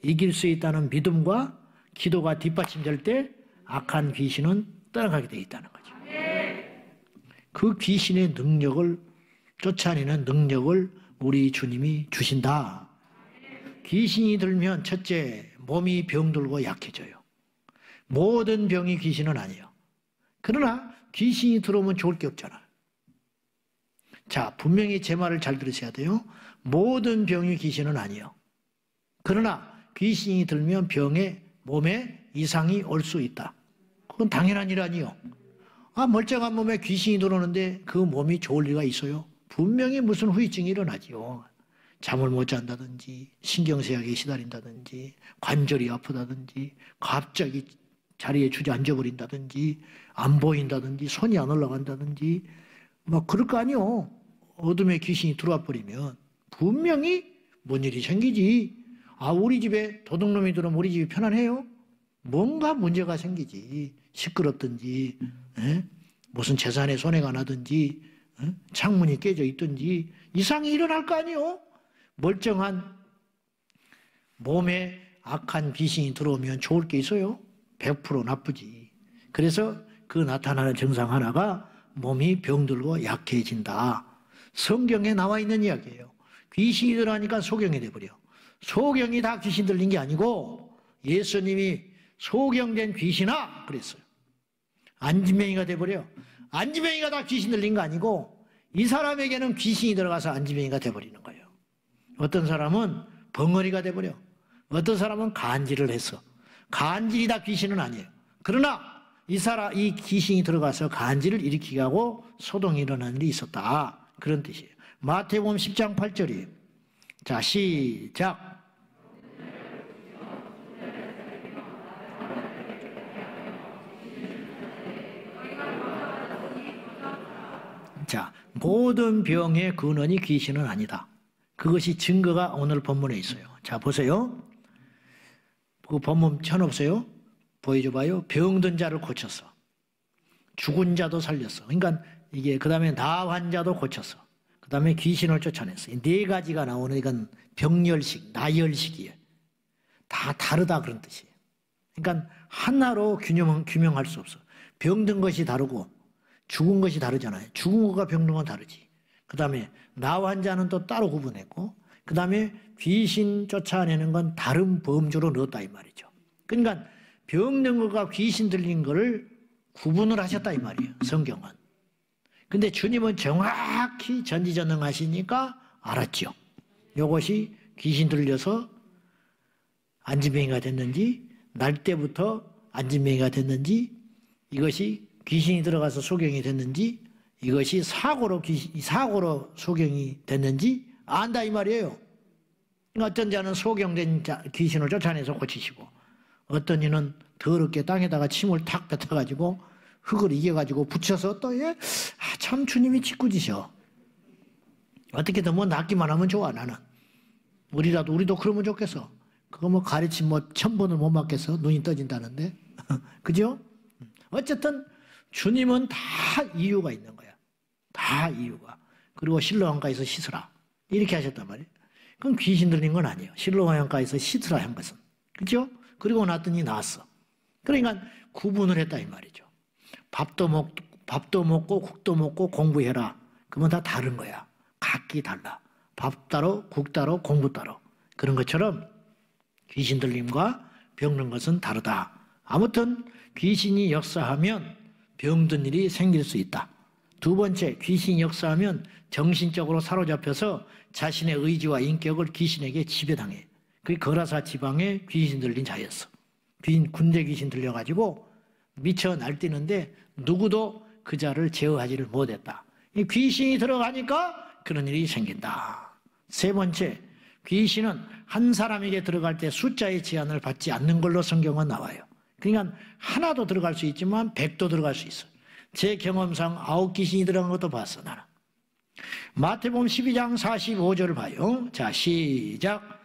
이길 수 있다는 믿음과 기도가 뒷받침될 때 악한 귀신은 떠나가게 되어 있다는 거죠. 그 귀신의 능력을 쫓아내는 능력을 우리 주님이 주신다. 귀신이 들면 첫째, 몸이 병들고 약해져요. 모든 병이 귀신은 아니에요. 그러나 귀신이 들어오면 좋을 게 없잖아요. 자, 분명히 제 말을 잘 들으셔야 돼요. 모든 병이 귀신은 아니에요. 그러나 귀신이 들면 몸에 이상이 올 수 있다. 그건 당연한 일 아니에요. 멀쩡한 몸에 귀신이 들어오는데 그 몸이 좋을 리가 있어요? 분명히 무슨 후유증이 일어나지요. 잠을 못 잔다든지 신경쇠약에 시달린다든지 관절이 아프다든지 갑자기 자리에 주저앉아 버린다든지 안 보인다든지 손이 안 올라간다든지 그럴 거 아니에요. 어둠에 귀신이 들어와 버리면 분명히 뭔 일이 생기지. 우리 집에 도둑놈이 들어오면 우리 집이 편안해요? 뭔가 문제가 생기지. 시끄럽든지 무슨 재산에 손해가 나든지 창문이 깨져 있든지 이상이 일어날 거 아니에요? 멀쩡한 몸에 악한 귀신이 들어오면 좋을 게 있어요? 100% 나쁘지. 그래서 그 나타나는 증상 하나가 몸이 병들고 약해진다. 성경에 나와 있는 이야기예요. 귀신이 들어가니까 소경이 돼버려. 소경이 다 귀신 들린 게 아니고 예수님이 소경된 귀신아 그랬어요. 안지명이가 돼버려. 안지명이가 다 귀신 들린 거 아니고 이 사람에게는 귀신이 들어가서 안지명이가 돼버리는 거예요. 어떤 사람은 벙어리가 돼버려. 어떤 사람은 간질을 했어. 간질이 다 귀신은 아니에요. 그러나 이 귀신이 들어가서 간질을 일으키게 하고 소동이 일어나는 일이 있었다. 그런 뜻이에요. 마태복음 10장 8절이에요. 자, 시작. 자, 모든 병의 근원이 귀신은 아니다. 그것이 증거가 오늘 본문에 있어요. 자, 보세요. 그 본문 쳐놓으세요. 보여줘봐요. 병든 자를 고쳤어. 죽은 자도 살렸어. 그러니까 이게 그 다음에 나 환자도 고쳤어. 그 다음에 귀신을 쫓아냈어. 이 네 가지가 나오는 이건 병열식, 나열식이에요. 다 다르다 그런 뜻이에요. 그러니까 하나로 규명할 수 없어. 병든 것이 다르고 죽은 것이 다르잖아요. 죽은 것과 병든 건 다르지. 그 다음에 나 환자는 또 따로 구분했고 그 다음에 귀신 쫓아내는 건 다른 범주로 넣었다 이 말이죠. 그러니까 병든 것과 귀신 들린 거를 구분을 하셨다 이 말이에요. 성경은. 근데 주님은 정확히 전지전능하시니까 알았죠. 이것이 귀신 들려서 안진뱅이가 됐는지, 날 때부터 안진뱅이가 됐는지, 이것이 귀신이 들어가서 소경이 됐는지, 이것이 사고로 소경이 됐는지 안다 이 말이에요. 어떤 자는 소경된 귀신을 쫓아내서 고치시고, 어떤 이는 더럽게 땅에다가 침을 탁 뱉어가지고 흙을 이겨가지고 붙여서 또 참 주님이 짓궂으셔. 어떻게든 뭐 낫기만 하면 좋아. 나는 우리도 그러면 좋겠어. 그거 뭐 가르침 뭐 1000번을 못 맞겠어. 눈이 떠진다는데. 그죠? 어쨌든 주님은 다 이유가 있는 거야. 다 이유가. 그리고 실로암가에서 씻으라 이렇게 하셨단 말이에요. 그건 귀신 들린 건 아니에요. 실로암가에서 씻으라 한 것은. 그죠? 그리고 났더니 나았어. 그러니까 구분을 했다 이 말이죠. 밥도 먹고 국도 먹고 공부해라. 그건 다 다른 거야. 각기 달라. 밥 따로 국 따로 공부 따로. 그런 것처럼 귀신 들림과 병든 것은 다르다. 아무튼 귀신이 역사하면 병든 일이 생길 수 있다. 두 번째, 귀신이 역사하면 정신적으로 사로잡혀서 자신의 의지와 인격을 귀신에게 지배당해. 그게 거라사 지방에 귀신 들린 자였어. 군대 귀신 들려가지고 미쳐 날뛰는데 누구도 그 자를 제어하지를 못했다. 이 귀신이 들어가니까 그런 일이 생긴다. 세 번째, 귀신은 한 사람에게 들어갈 때 숫자의 제한을 받지 않는 걸로 성경은 나와요. 그러니까 하나도 들어갈 수 있지만 100도 들어갈 수 있어요. 제 경험상 9귀신이 들어간 것도 봤어 나는. 마태복음 12장 45절을 봐요. 자, 시작.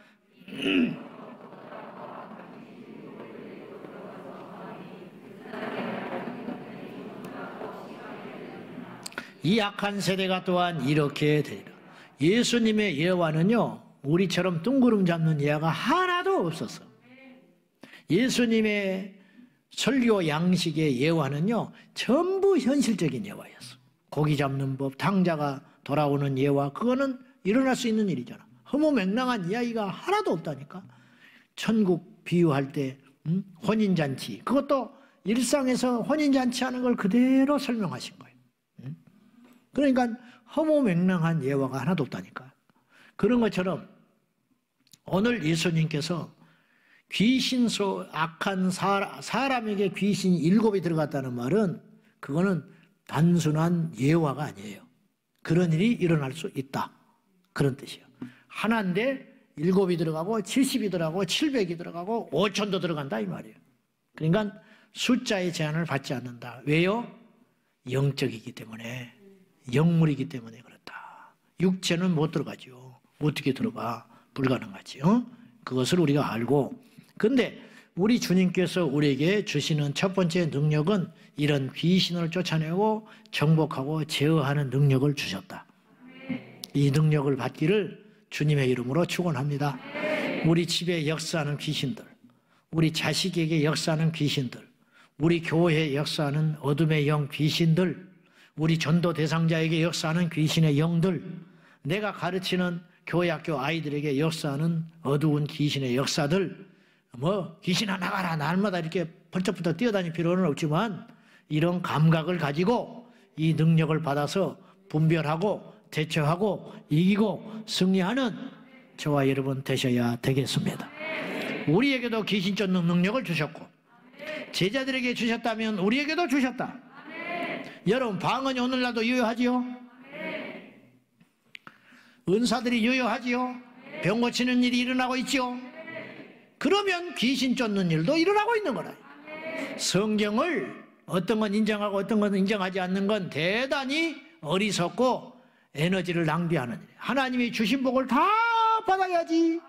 이 악한 세대가 또한 이렇게 되리라. 예수님의 예화는요, 우리처럼 뜬구름 잡는 예화가 하나도 없었어. 예수님의 설교 양식의 예화는요, 전부 현실적인 예화였어. 고기 잡는 법, 당자가 돌아오는 예화, 그거는 일어날 수 있는 일이잖아. 허무맹랑한 이야기가 하나도 없다니까. 천국 비유할 때 혼인잔치, 그것도 일상에서 혼인잔치 하는 걸 그대로 설명하신 거예요. 그러니까 허무맹랑한 예화가 하나도 없다니까. 그런 것처럼 오늘 예수님께서 악한 사람에게 귀신이 7이 들어갔다는 말은 그거는 단순한 예화가 아니에요. 그런 일이 일어날 수 있다. 그런 뜻이에요. 하나인데 7이 들어가고 70이 들어가고 700이 들어가고 5000도 들어간다 이 말이에요. 그러니까 숫자의 제한을 받지 않는다. 왜요? 영적이기 때문에, 영물이기 때문에 그렇다. 육체는 못 들어가죠. 어떻게 들어가? 불가능하지요. 그것을 우리가 알고, 근데 우리 주님께서 우리에게 주시는 첫 번째 능력은 이런 귀신을 쫓아내고 정복하고 제어하는 능력을 주셨다. 이 능력을 받기를 주님의 이름으로 축원합니다. 우리 집에 역사하는 귀신들, 우리 자식에게 역사하는 귀신들, 우리 교회에 역사하는 어둠의 영 귀신들, 우리 전도 대상자에게 역사하는 귀신의 영들, 내가 가르치는 교회 학교 아이들에게 역사하는 어두운 귀신의 역사들, 귀신아 나가라 날마다 이렇게 벌쩍벌쩍 뛰어다닐 필요는 없지만 이런 감각을 가지고 이 능력을 받아서 분별하고 대처하고 이기고 승리하는 저와 여러분 되셔야 되겠습니다. 우리에게도 귀신 쫓는 능력을 주셨고 제자들에게 주셨다면 우리에게도 주셨다. 여러분 방언이 오늘날도 유효하지요? 은사들이 유효하지요? 병 고치는 일이 일어나고 있지요? 그러면 귀신 쫓는 일도 일어나고 있는 거라. 성경을 어떤 건 인정하고 어떤 건 인정하지 않는 건 대단히 어리석고 에너지를 낭비하는 일이에요. 하나님이 주신 복을 다 받아야지.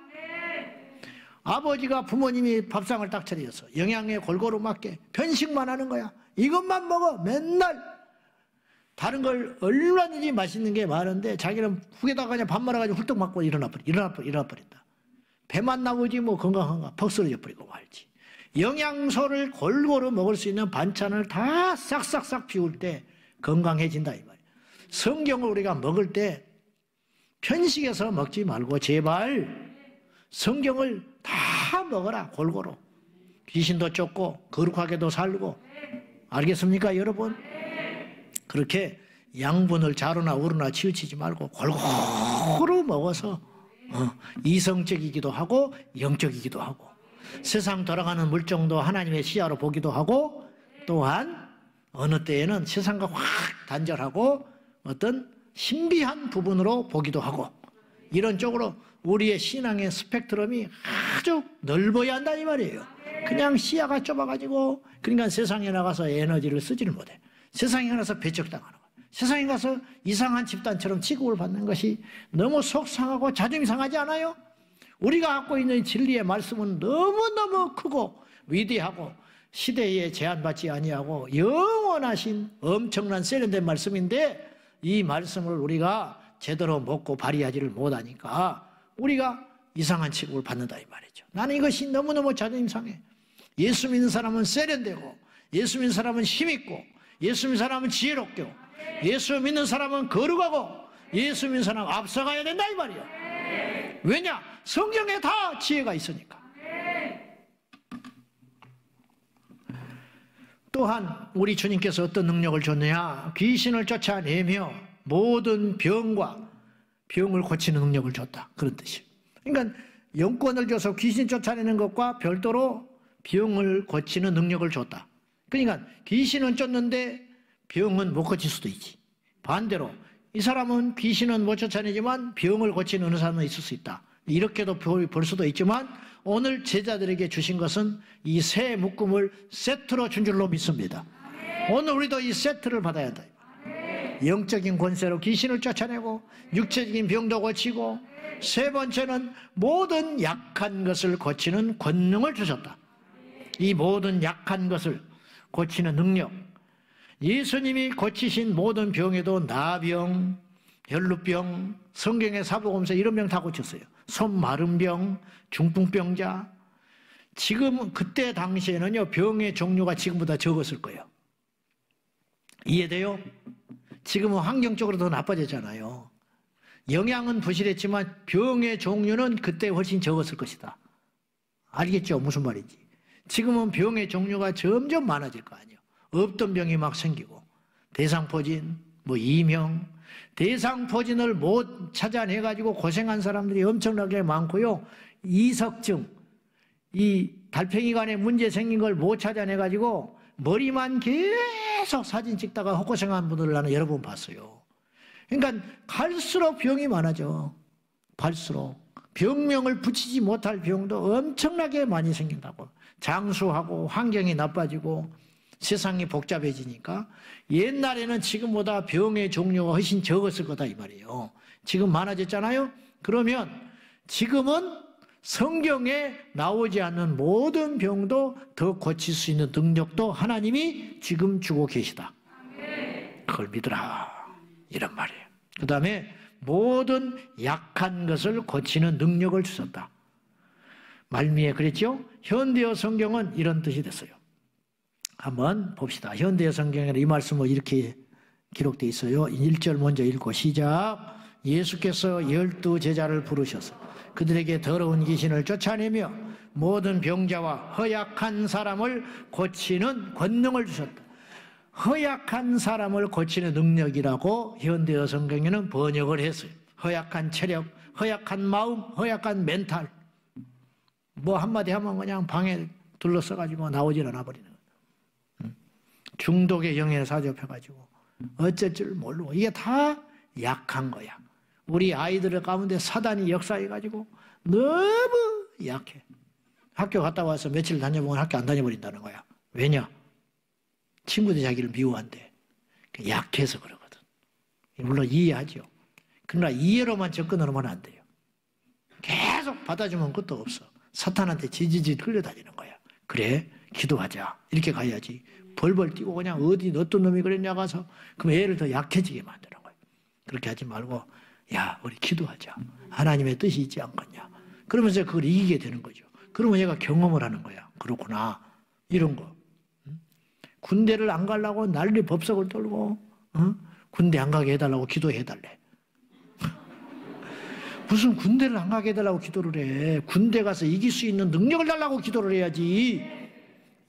아버지가 부모님이 밥상을 딱 차려서 영양에 골고루 맞게 편식만 하는 거야. 이것만 먹어 맨날. 다른 걸 얼마든지 맛있는 게 많은데 자기는 훅에다가 그냥 밥 말아가지고 훌떡 맞고 일어나 버린다. 배만 나오지 뭐 건강한가 퍽 쓰러져 버리고 말지. 영양소를 골고루 먹을 수 있는 반찬을 다 싹싹싹 비울 때 건강해진다 이 말이에요. 성경을 우리가 먹을 때 편식해서 먹지 말고 제발 성경을 다 먹어라 골고루. 귀신도 쫓고 거룩하게도 살고. 알겠습니까 여러분? 그렇게 양분을 좌로나 우로나 치우치지 말고 골고루 먹어서 이성적이기도 하고 영적이기도 하고 세상 돌아가는 물정도 하나님의 시야로 보기도 하고 또한 어느 때에는 세상과 확 단절하고 어떤 신비한 부분으로 보기도 하고 이런 쪽으로 우리의 신앙의 스펙트럼이 아주 넓어야 한다 이 말이에요. 그냥 시야가 좁아가지고 그러니까 세상에 나가서 에너지를 쓰지를 못해. 세상에 나가서 배척당하는 거예요. 세상에 가서 이상한 집단처럼 취급을 받는 것이 너무 속상하고 자존심 상하지 않아요? 우리가 갖고 있는 진리의 말씀은 너무너무 크고 위대하고 시대에 제한받지 아니하고 영원하신 엄청난 세련된 말씀인데 이 말씀을 우리가 제대로 먹고 발휘하지를 못하니까 우리가 이상한 취급을 받는다 이 말이죠. 나는 이것이 너무너무 자존심 상해. 예수 믿는 사람은 세련되고 예수 믿는 사람은 힘있고 예수 믿는 사람은 지혜롭고 예수 믿는 사람은 거룩하고 예수 믿는 사람은 앞서가야 된다 이 말이에요. 왜냐? 성경에 다 지혜가 있으니까. 또한 우리 주님께서 어떤 능력을 줬느냐? 귀신을 쫓아내며 모든 병과 병을 고치는 능력을 줬다. 그런 뜻이에요. 그러니까 영권을 줘서 귀신 쫓아내는 것과 별도로 병을 고치는 능력을 줬다. 그러니까 귀신은 쫓는데 병은 못 고칠 수도 있지. 반대로 이 사람은 귀신은 못 쫓아내지만 병을 고치는 어느 사람은 있을 수 있다. 이렇게도 볼 수도 있지만 오늘 제자들에게 주신 것은 이 세 묶음을 세트로 준 줄로 믿습니다. 오늘 우리도 이 세트를 받아야 한다. 영적인 권세로 귀신을 쫓아내고 육체적인 병도 고치고 세 번째는 모든 약한 것을 고치는 권능을 주셨다. 이 모든 약한 것을 고치는 능력, 예수님이 고치신 모든 병에도 나병, 혈루병, 성경의 사복음서 이런 병 다 고쳤어요. 손 마른 병, 중풍병자. 지금 그때 당시에는요 병의 종류가 지금보다 적었을 거예요. 이해돼요? 지금은 환경적으로 더 나빠졌잖아요. 영양은 부실했지만 병의 종류는 그때 훨씬 적었을 것이다. 알겠죠? 무슨 말인지. 지금은 병의 종류가 점점 많아질 거 아니에요. 없던 병이 막 생기고 대상포진, 이명, 대상포진을 못 찾아내가지고 고생한 사람들이 엄청나게 많고요. 이석증, 이 달팽이관에 문제 생긴 걸 못 찾아내가지고 머리만 계속 사진 찍다가 헛고생한 분들을 나는 여러 번 봤어요. 그러니까 갈수록 병이 많아져. 갈수록 병명을 붙이지 못할 병도 엄청나게 많이 생긴다고. 장수하고 환경이 나빠지고 세상이 복잡해지니까 옛날에는 지금보다 병의 종류가 훨씬 적었을 거다 이 말이에요. 지금 많아졌잖아요. 그러면 지금은 성경에 나오지 않는 모든 병도 더 고칠 수 있는 능력도 하나님이 지금 주고 계시다. 그걸 믿으라 이런 말이에요. 그 다음에 모든 약한 것을 고치는 능력을 주셨다. 말미에 그랬죠. 현대어 성경은 이런 뜻이 됐어요. 한번 봅시다. 현대어 성경에는 이 말씀은 이렇게 기록되어 있어요. 1절 먼저 읽고 시작. 예수께서 12 제자를 부르셔서 그들에게 더러운 귀신을 쫓아내며 모든 병자와 허약한 사람을 고치는 권능을 주셨다. 허약한 사람을 고치는 능력이라고 현대어 성경에는 번역을 했어요. 허약한 체력, 허약한 마음, 허약한 멘탈. 한마디 하면 그냥 방에 둘러싸가지고 나오질 않아 버리는 거예요. 중독의 영에 사로잡혀가지고 어쩔 줄 모르고 이게 다 약한 거야. 우리 아이들 가운데 사단이 역사해가지고 너무 약해. 학교 갔다 와서 며칠 다녀보면 학교 안 다녀버린다는 거야. 왜냐? 친구들이 자기를 미워한대. 약해서 그러거든. 물론 이해하죠. 그러나 이해로만 접근을 하면 안 돼요. 계속 받아주면 것도 없어. 사탄한테 지지직 끌려다니는 거야. 그래, 기도하자. 이렇게 가야지. 벌벌 뛰고 그냥 어떤 놈이 그랬냐 가서 그럼 애를 더 약해지게 만드는 거야. 그렇게 하지 말고 야, 우리 기도하자. 하나님의 뜻이 있지 않겠냐. 그러면서 그걸 이기게 되는 거죠. 그러면 얘가 경험을 하는 거야. 그렇구나. 이런 거. 군대를 안 가려고 난리 법석을 떨고 군대 안 가게 해달라고 기도해달래. 무슨 군대를 안 가게 해달라고 기도를 해. 군대 가서 이길 수 있는 능력을 달라고 기도를 해야지.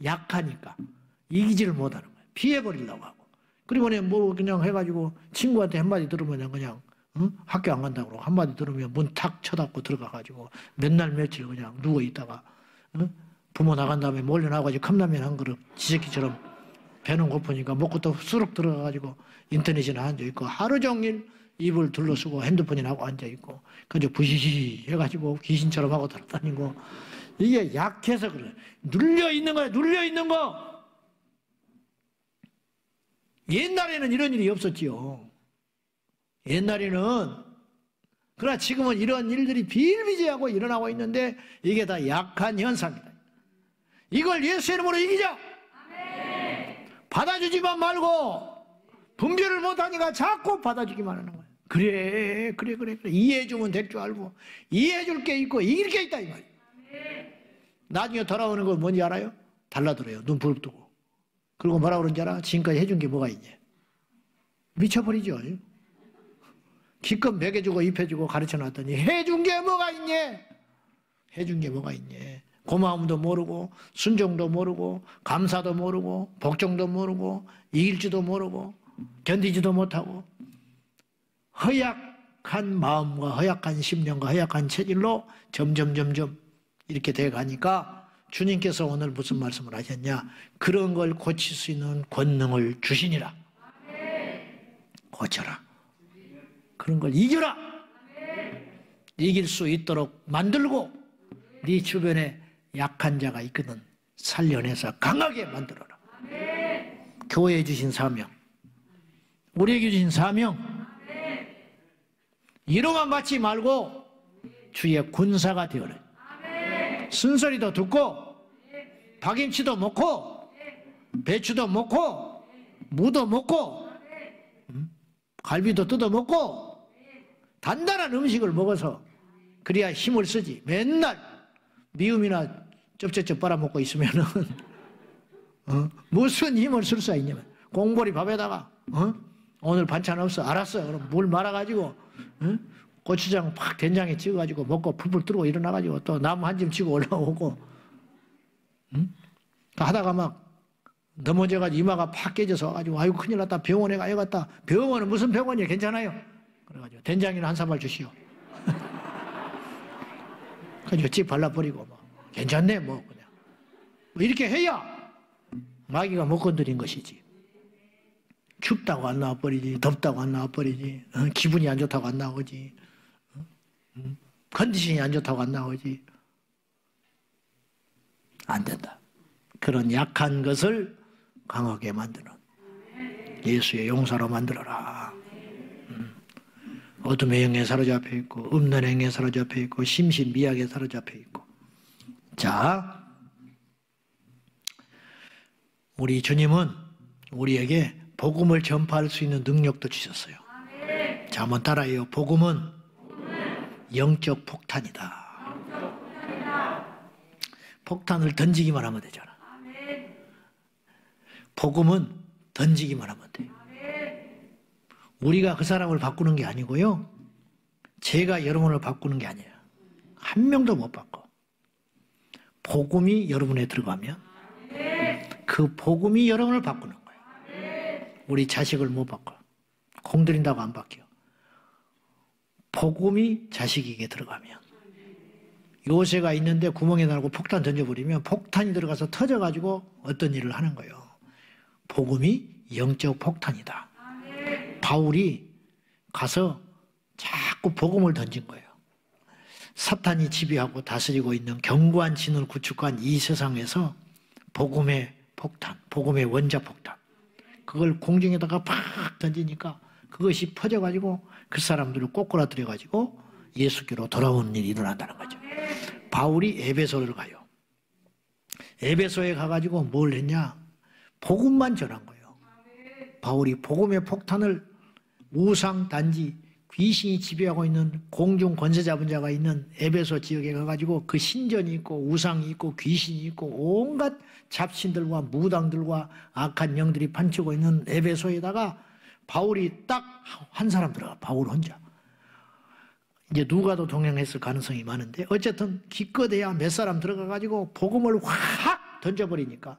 약하니까 이기지를 못하는 거야. 피해버리려고 하고. 그리고 뭐 그냥 해가지고 친구한테 한마디 들으면 그냥 학교 안 간다고 그러고 한마디 들으면 문 탁 쳐닫고 들어가가지고 몇 날 며칠 그냥 누워 있다가 부모 나간 다음에 몰려 나가지고 컵라면 한 그릇 지새끼처럼 배는 고프니까 먹고 또 수룩 들어가가지고 인터넷이나 앉아있고 하루 종일 입을 둘러쓰고 핸드폰이나 하고 앉아있고 그저 부시시 해가지고 귀신처럼 하고 돌아다니고 이게 약해서 그래. 눌려있는 거야. 눌려있는 거. 옛날에는 이런 일이 없었지요. 옛날에는. 그러나 지금은 이런 일들이 비일비재하고 일어나고 있는데 이게 다 약한 현상이다. 이걸 예수의 이름으로 이기자. 받아주지만 말고 분별을 못하니까 자꾸 받아주기만 하는 거야. 그래. 이해해주면 될 줄 알고 이해해줄 게 있고 이길 게 있다 이 말이야. 나중에 돌아오는 거 뭔지 알아요? 달라들어요. 눈 부릅뜨고. 그리고 뭐라 그런지 알아? 지금까지 해준 게 뭐가 있냐? 미쳐버리죠. 기껏 먹여주고 입혀주고 가르쳐놨더니 해준 게 뭐가 있냐? 해준 게 뭐가 있냐? 고마움도 모르고 순종도 모르고 감사도 모르고 복종도 모르고 이길지도 모르고 견디지도 못하고 허약한 마음과 허약한 심령과 허약한 체질로 점점 이렇게 돼가니까 주님께서 오늘 무슨 말씀을 하셨냐? 그런 걸 고칠 수 있는 권능을 주시니라. 고쳐라. 그런 걸 이겨라. 이길 수 있도록 만들고 네 주변에 약한 자가 있거든 살려내서 강하게 만들어라. 교회에 주신 사명, 우리에게 주신 사명, 이로만 받지 말고 주의 군사가 되어라. 순서리도 듣고 박임치도 먹고 배추도 먹고 무도 먹고 갈비도 뜯어 먹고 단단한 음식을 먹어서 그래야 힘을 쓰지. 맨날 미움이나 쩝쩝쩝 빨아먹고 있으면은 무슨 힘을 쓸 수 있냐면 공보리 밥에다가 오늘 반찬 없어. 알았어. 그럼 물 말아가지고 고추장 팍 된장에 찍어가지고 먹고 풀풀 뜨고 일어나가지고 또 나무 한 점 치고 올라오고 하다가 막 넘어져가지고 이마가 팍 깨져서 가지고 아이고 큰일 났다. 병원에 가야겠다. 병원은 무슨 병원이야? 괜찮아요. 그래가지고 된장이나 한 사발 주시오. 그래가지고 찌 발라버리고 뭐 괜찮네 뭐 그냥 뭐 이렇게 해야 마귀가 못 건드린 것이지. 춥다고 안 나와버리지. 덥다고 안 나와버리지. 기분이 안 좋다고 안 나오지. 컨디션이 안 좋다고 안 나오지. 안 된다. 그런 약한 것을 강하게 만드는 예수의 용사로 만들어라. 어둠의 영에 사로잡혀 있고 없는 행에 사로잡혀 있고 심신미약에 사로잡혀 있고. 자, 우리 주님은 우리에게 복음을 전파할 수 있는 능력도 주셨어요. 자, 한번 따라해요. 복음은 영적 폭탄이다. 폭탄을 던지기만 하면 되잖아. 복음은 던지기만 하면 돼. 우리가 그 사람을 바꾸는 게 아니고요. 제가 여러분을 바꾸는 게 아니에요. 한 명도 못 바꿔. 복음이 여러분에 들어가면 그 복음이 여러분을 바꾸는 거예요. 우리 자식을 못 바꿔. 공들인다고 안 바뀌어. 복음이 자식에게 들어가면 요새가 있는데 구멍에 달고 폭탄 던져버리면 폭탄이 들어가서 터져가지고 어떤 일을 하는 거예요. 복음이 영적 폭탄이다. 바울이 가서 자꾸 복음을 던진 거예요. 사탄이 지배하고 다스리고 있는 견고한 진을 구축한 이 세상에서 복음의 폭탄, 복음의 원자폭탄, 그걸 공중에다가 팍 던지니까 그것이 퍼져가지고 그 사람들을 꼬꾸라뜨려가지고 예수께로 돌아오는 일이 일어난다는 거죠. 바울이 에베소를 가요. 에베소에 가가지고 뭘 했냐? 복음만 전한 거예요. 바울이 복음의 폭탄을 우상 단지 귀신이 지배하고 있는 공중 권세 잡은 자가 있는 에베소 지역에 가가지고 그 신전이 있고 우상이 있고 귀신이 있고 온갖 잡신들과 무당들과 악한 영들이 판치고 있는 에베소에다가 바울이 딱 한 사람 들어가. 바울 혼자. 이제 누가도 동행했을 가능성이 많은데 어쨌든 기껏해야 몇 사람 들어가가지고 복음을 확 던져버리니까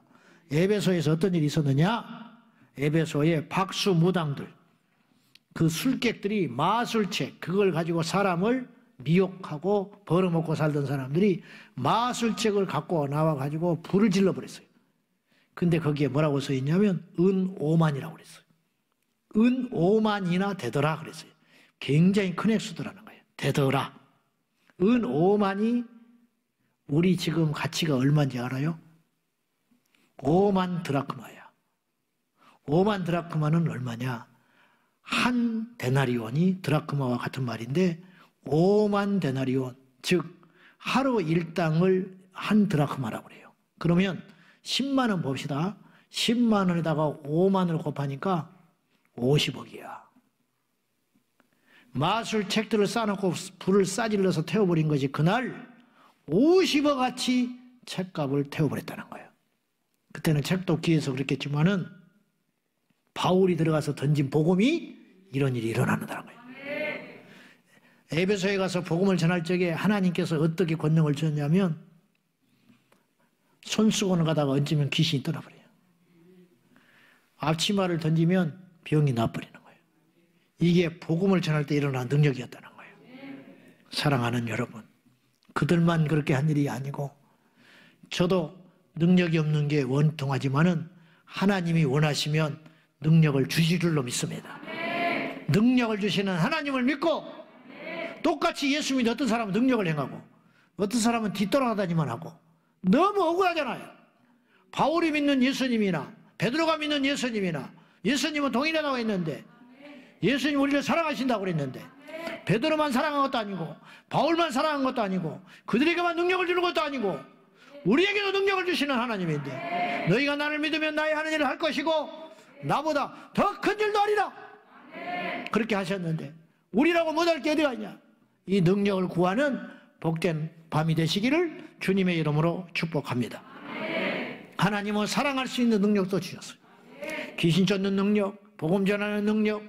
에베소에서 어떤 일이 있었느냐? 에베소의 박수 무당들, 그 술객들이 마술책, 그걸 가지고 사람을 미혹하고 벌어먹고 살던 사람들이 마술책을 갖고 나와가지고 불을 질러버렸어요. 근데 거기에 뭐라고 써있냐면 은 5만이라고 그랬어요. 은 5만이나 되더라 그랬어요. 굉장히 큰 액수더라는 거예요. 되더라. 은 5만이 우리 지금 가치가 얼마인지 알아요? 5만 드라크마야. 5만 드라크마는 얼마냐? 한 데나리온이 드라크마와 같은 말인데 5만 데나리온, 즉 하루 일당을 한 드라크마라고 그래요. 그러면 10만 원 봅시다. 10만 원에다가 5만을 곱하니까 50억이야. 마술책들을 쌓아놓고 불을 싸질러서 태워버린 것이 그날 50억 가치 책값을 태워버렸다는 거예요. 그때는 책도 귀해서 그랬겠지만은 바울이 들어가서 던진 복음이 이런 일이 일어나는다는 거예요. 에베소에 가서 복음을 전할 적에 하나님께서 어떻게 권능을 주셨냐면 손수건을 가다가 얹으면 귀신이 떠나버려요. 앞치마를 던지면 병이 나버리는 거예요. 이게 복음을 전할 때 일어난 능력이었다는 거예요. 사랑하는 여러분, 그들만 그렇게 한 일이 아니고 저도 능력이 없는 게 원통하지만은 하나님이 원하시면 능력을 주실 줄로 믿습니다. 능력을 주시는 하나님을 믿고 똑같이 예수 믿는 어떤 사람은 능력을 행하고 어떤 사람은 뒤돌아다니만 하고 너무 억울하잖아요. 바울이 믿는 예수님이나 베드로가 믿는 예수님이나 예수님은 동일하다고 했는데 예수님 우리를 사랑하신다고 그랬는데 베드로만 사랑한 것도 아니고 바울만 사랑한 것도 아니고 그들에게만 능력을 주는 것도 아니고 우리에게도 능력을 주시는 하나님인데 너희가 나를 믿으면 나의 하는 일을 할 것이고 나보다 더 큰 일도 하리라 그렇게 하셨는데 우리라고 못할 게 어디가 있냐. 이 능력을 구하는 복된 밤이 되시기를 주님의 이름으로 축복합니다. 하나님은 사랑할 수 있는 능력도 주셨어요. 귀신 쫓는 능력, 복음 전하는 능력,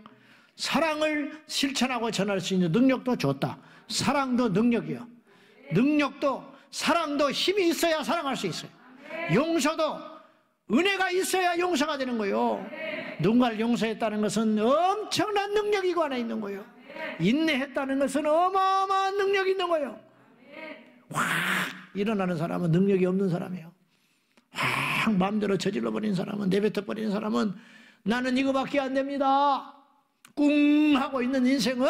사랑을 실천하고 전할 수 있는 능력도 줬다. 사랑도 능력이요. 능력도 사랑도 힘이 있어야 사랑할 수 있어요. 용서도 은혜가 있어야 용서가 되는 거예요. 누군가를 용서했다는 것은 엄청난 능력이 그 안에 있는 거예요. 인내했다는 것은 어마어마한 능력이 있는 거예요. 확 일어나는 사람은 능력이 없는 사람이에요. 확 마음대로 저질러버리는 사람은, 내뱉어버리는 사람은 나는 이거밖에 안 됩니다 꿍 하고 있는 인생은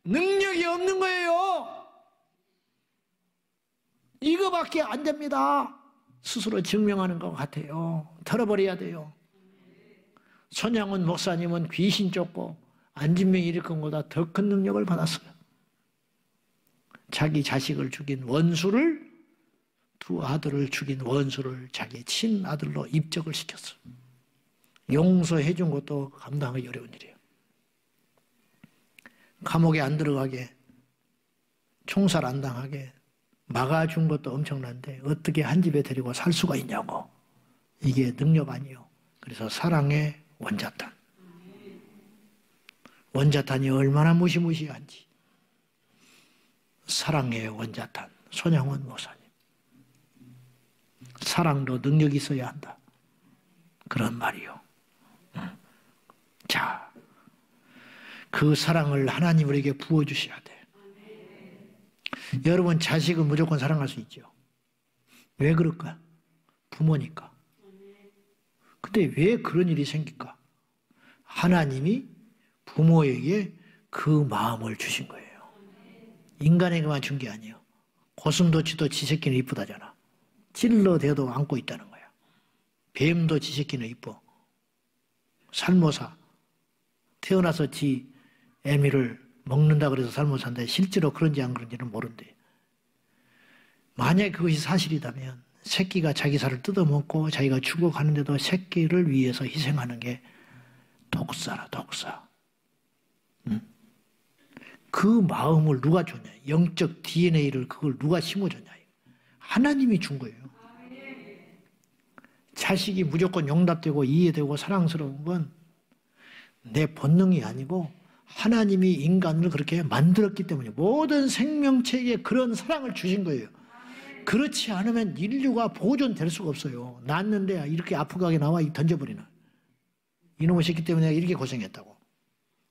능력이 없는 거예요. 이거밖에 안 됩니다 스스로 증명하는 것 같아요. 털어버려야 돼요. 손양훈 목사님은 귀신 쫓고 안진병 일으킨 것보다 더 큰 능력을 받았어요. 자기 자식을 죽인 원수를, 두 아들을 죽인 원수를 자기 친아들로 입적을 시켰어요. 용서해 준 것도 감당하기 어려운 일이에요. 감옥에 안 들어가게, 총살 안 당하게 막아준 것도 엄청난데 어떻게 한 집에 데리고 살 수가 있냐고. 이게 능력 아니에요. 그래서 사랑의 원자탄. 원자탄이 얼마나 무시무시한지. 사랑의 원자탄. 손양원 목사님. 사랑도 능력이 있어야 한다. 그런 말이요. 자, 그 사랑을 하나님 우리에게 부어주셔야 돼. 여러분 자식은 무조건 사랑할 수 있죠. 왜 그럴까? 부모니까. 근데 왜 그런 일이 생길까? 하나님이 부모에게 그 마음을 주신 거예요. 인간에게만 준 게 아니에요. 고슴도치도 지 새끼는 이쁘다잖아. 찔러대도 안고 있다는 거야. 뱀도 지 새끼는 이뻐. 살모사 태어나서 지 애미를 먹는다 그래서 살모사인데 실제로 그런지 안 그런지는 모른대. 만약에 그것이 사실이라면 새끼가 자기 살을 뜯어먹고 자기가 죽어가는데도 새끼를 위해서 희생하는 게 독사라, 독사. 그 마음을 누가 줬냐? 영적 DNA를 그걸 누가 심어줬냐? 하나님이 준 거예요. 자식이 무조건 용납되고 이해되고 사랑스러운 건 내 본능이 아니고 하나님이 인간을 그렇게 만들었기 때문에 모든 생명체에게 그런 사랑을 주신 거예요. 그렇지 않으면 인류가 보존될 수가 없어요. 낳았는데 이렇게 아프게 나와 던져버리나. 이놈의 새끼 때문에 내가 이렇게 고생했다고.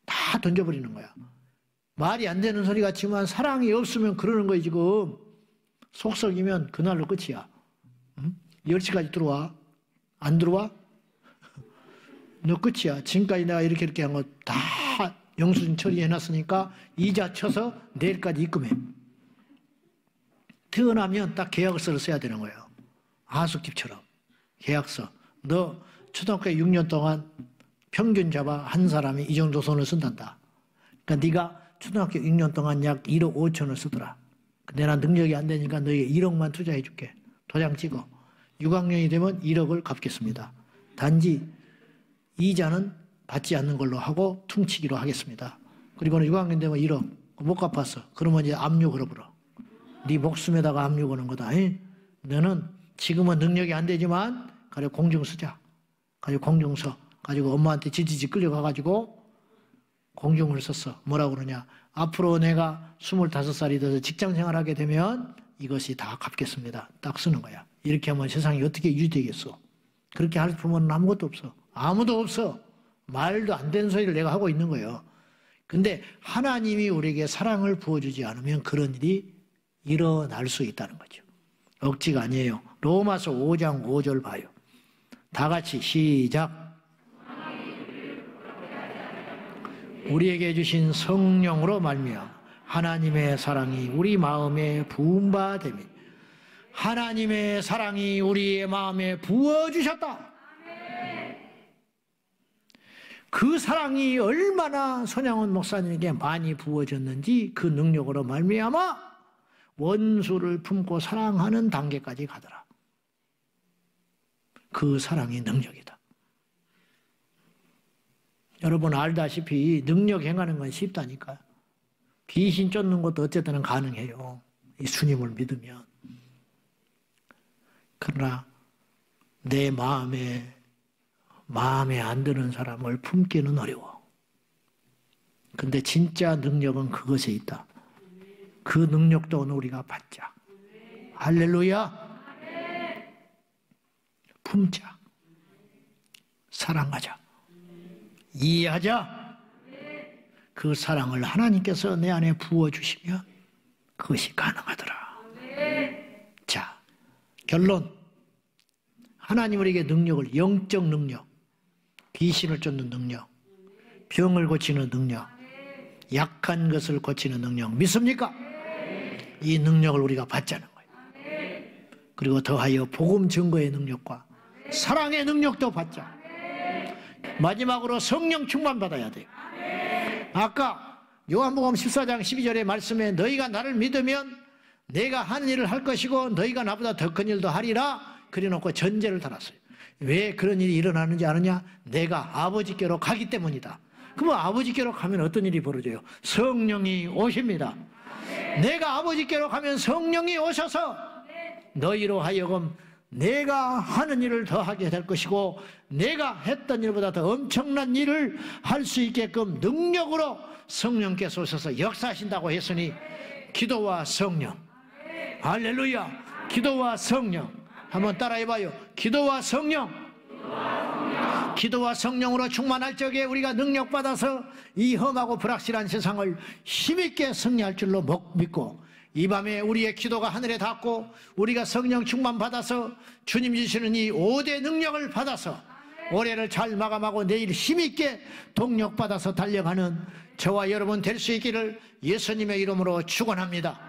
다 던져버리는 거야. 말이 안 되는 소리 같지만 사랑이 없으면 그러는 거야 지금. 속썩이면 그날로 끝이야. 응? 10시까지 들어와. 안 들어와? 너 끝이야. 지금까지 내가 이렇게 한 거 다 영수증 처리해놨으니까 이자 쳐서 내일까지 입금해. 태어나면 딱 계약서를 써야 되는 거예요. 하숙집처럼. 계약서. 너 초등학교 6년 동안 평균 잡아 한 사람이 이 정도 돈을 쓴단다. 그러니까 네가 초등학교 6년 동안 약 1억 5천을 쓰더라. 근데 난 능력이 안 되니까 너에게 1억만 투자해 줄게. 도장 찍어. 6학년이 되면 1억을 갚겠습니다. 단지 이자는 받지 않는 걸로 하고 퉁치기로 하겠습니다. 그리고는 6학년 되면 1억 못 갚았어. 그러면 이제 압류 걸어버려. 네 목숨에다가 압류 거는 거다. 너는 지금은 능력이 안 되지만 가지고 공증 쓰자. 가지고 공증서 가지고 엄마한테 지지직 끌려가가지고 공증을 썼어. 뭐라고 그러냐. 앞으로 내가 25살이 돼서 직장 생활하게 되면 이것이 다 갚겠습니다. 딱 쓰는 거야. 이렇게 하면 세상이 어떻게 유지되겠어. 그렇게 할 부모는 아무것도 없어. 아무도 없어. 말도 안 되는 소리를 내가 하고 있는 거예요. 근데 하나님이 우리에게 사랑을 부어주지 않으면 그런 일이 일어날 수 있다는 거죠. 억지가 아니에요. 로마서 5장 5절 봐요. 다 같이 시작. 우리에게 주신 성령으로 말미암아 하나님의 사랑이 우리 마음에 부은 바 되며 하나님의 사랑이 우리의 마음에 부어주셨다. 그 사랑이 얼마나 손양원 목사님에게 많이 부어졌는지 그 능력으로 말미암아 원수를 품고 사랑하는 단계까지 가더라. 그 사랑이 능력이다. 여러분 알다시피 능력 행하는 건 쉽다니까요. 귀신 쫓는 것도 어쨌든 가능해요. 이 주님을 믿으면. 그러나 내 마음에 안 드는 사람을 품기는 어려워. 근데 진짜 능력은 그것에 있다. 그 능력도 오늘 우리가 받자. 할렐루야. 품자. 사랑하자. 이해하자. 그 사랑을 하나님께서 내 안에 부어주시면 그것이 가능하더라. 자, 결론. 하나님 우리에게 능력을, 영적 능력, 귀신을 쫓는 능력, 병을 고치는 능력, 약한 것을 고치는 능력 믿습니까? 이 능력을 우리가 받자는 거예요. 그리고 더하여 복음 증거의 능력과 사랑의 능력도 받자. 마지막으로 성령 충만 받아야 돼요. 아까 요한복음 14장 12절의 말씀에 너희가 나를 믿으면 내가 하는 일을 할 것이고 너희가 나보다 더 큰 일도 하리라 그래놓고 전제를 달았어요. 왜 그런 일이 일어나는지 아느냐? 내가 아버지께로 가기 때문이다. 그러면 아버지께로 가면 어떤 일이 벌어져요? 성령이 오십니다. 내가 아버지께로 가면 성령이 오셔서 너희로 하여금 내가 하는 일을 더 하게 될 것이고 내가 했던 일보다 더 엄청난 일을 할 수 있게끔 능력으로 성령께서 오셔서 역사하신다고 했으니 기도와 성령. 할렐루야. 기도와 성령. 한번 따라해봐요. 기도와 성령. 기도와 성령으로 충만할 적에 우리가 능력받아서 이 험하고 불확실한 세상을 힘있게 승리할 줄로 믿고 이 밤에 우리의 기도가 하늘에 닿고 우리가 성령 충만 받아서 주님 주시는 이 5대 능력을 받아서 올해를 잘 마감하고 내일 힘있게 동력받아서 달려가는 저와 여러분 될 수 있기를 예수님의 이름으로 축원합니다.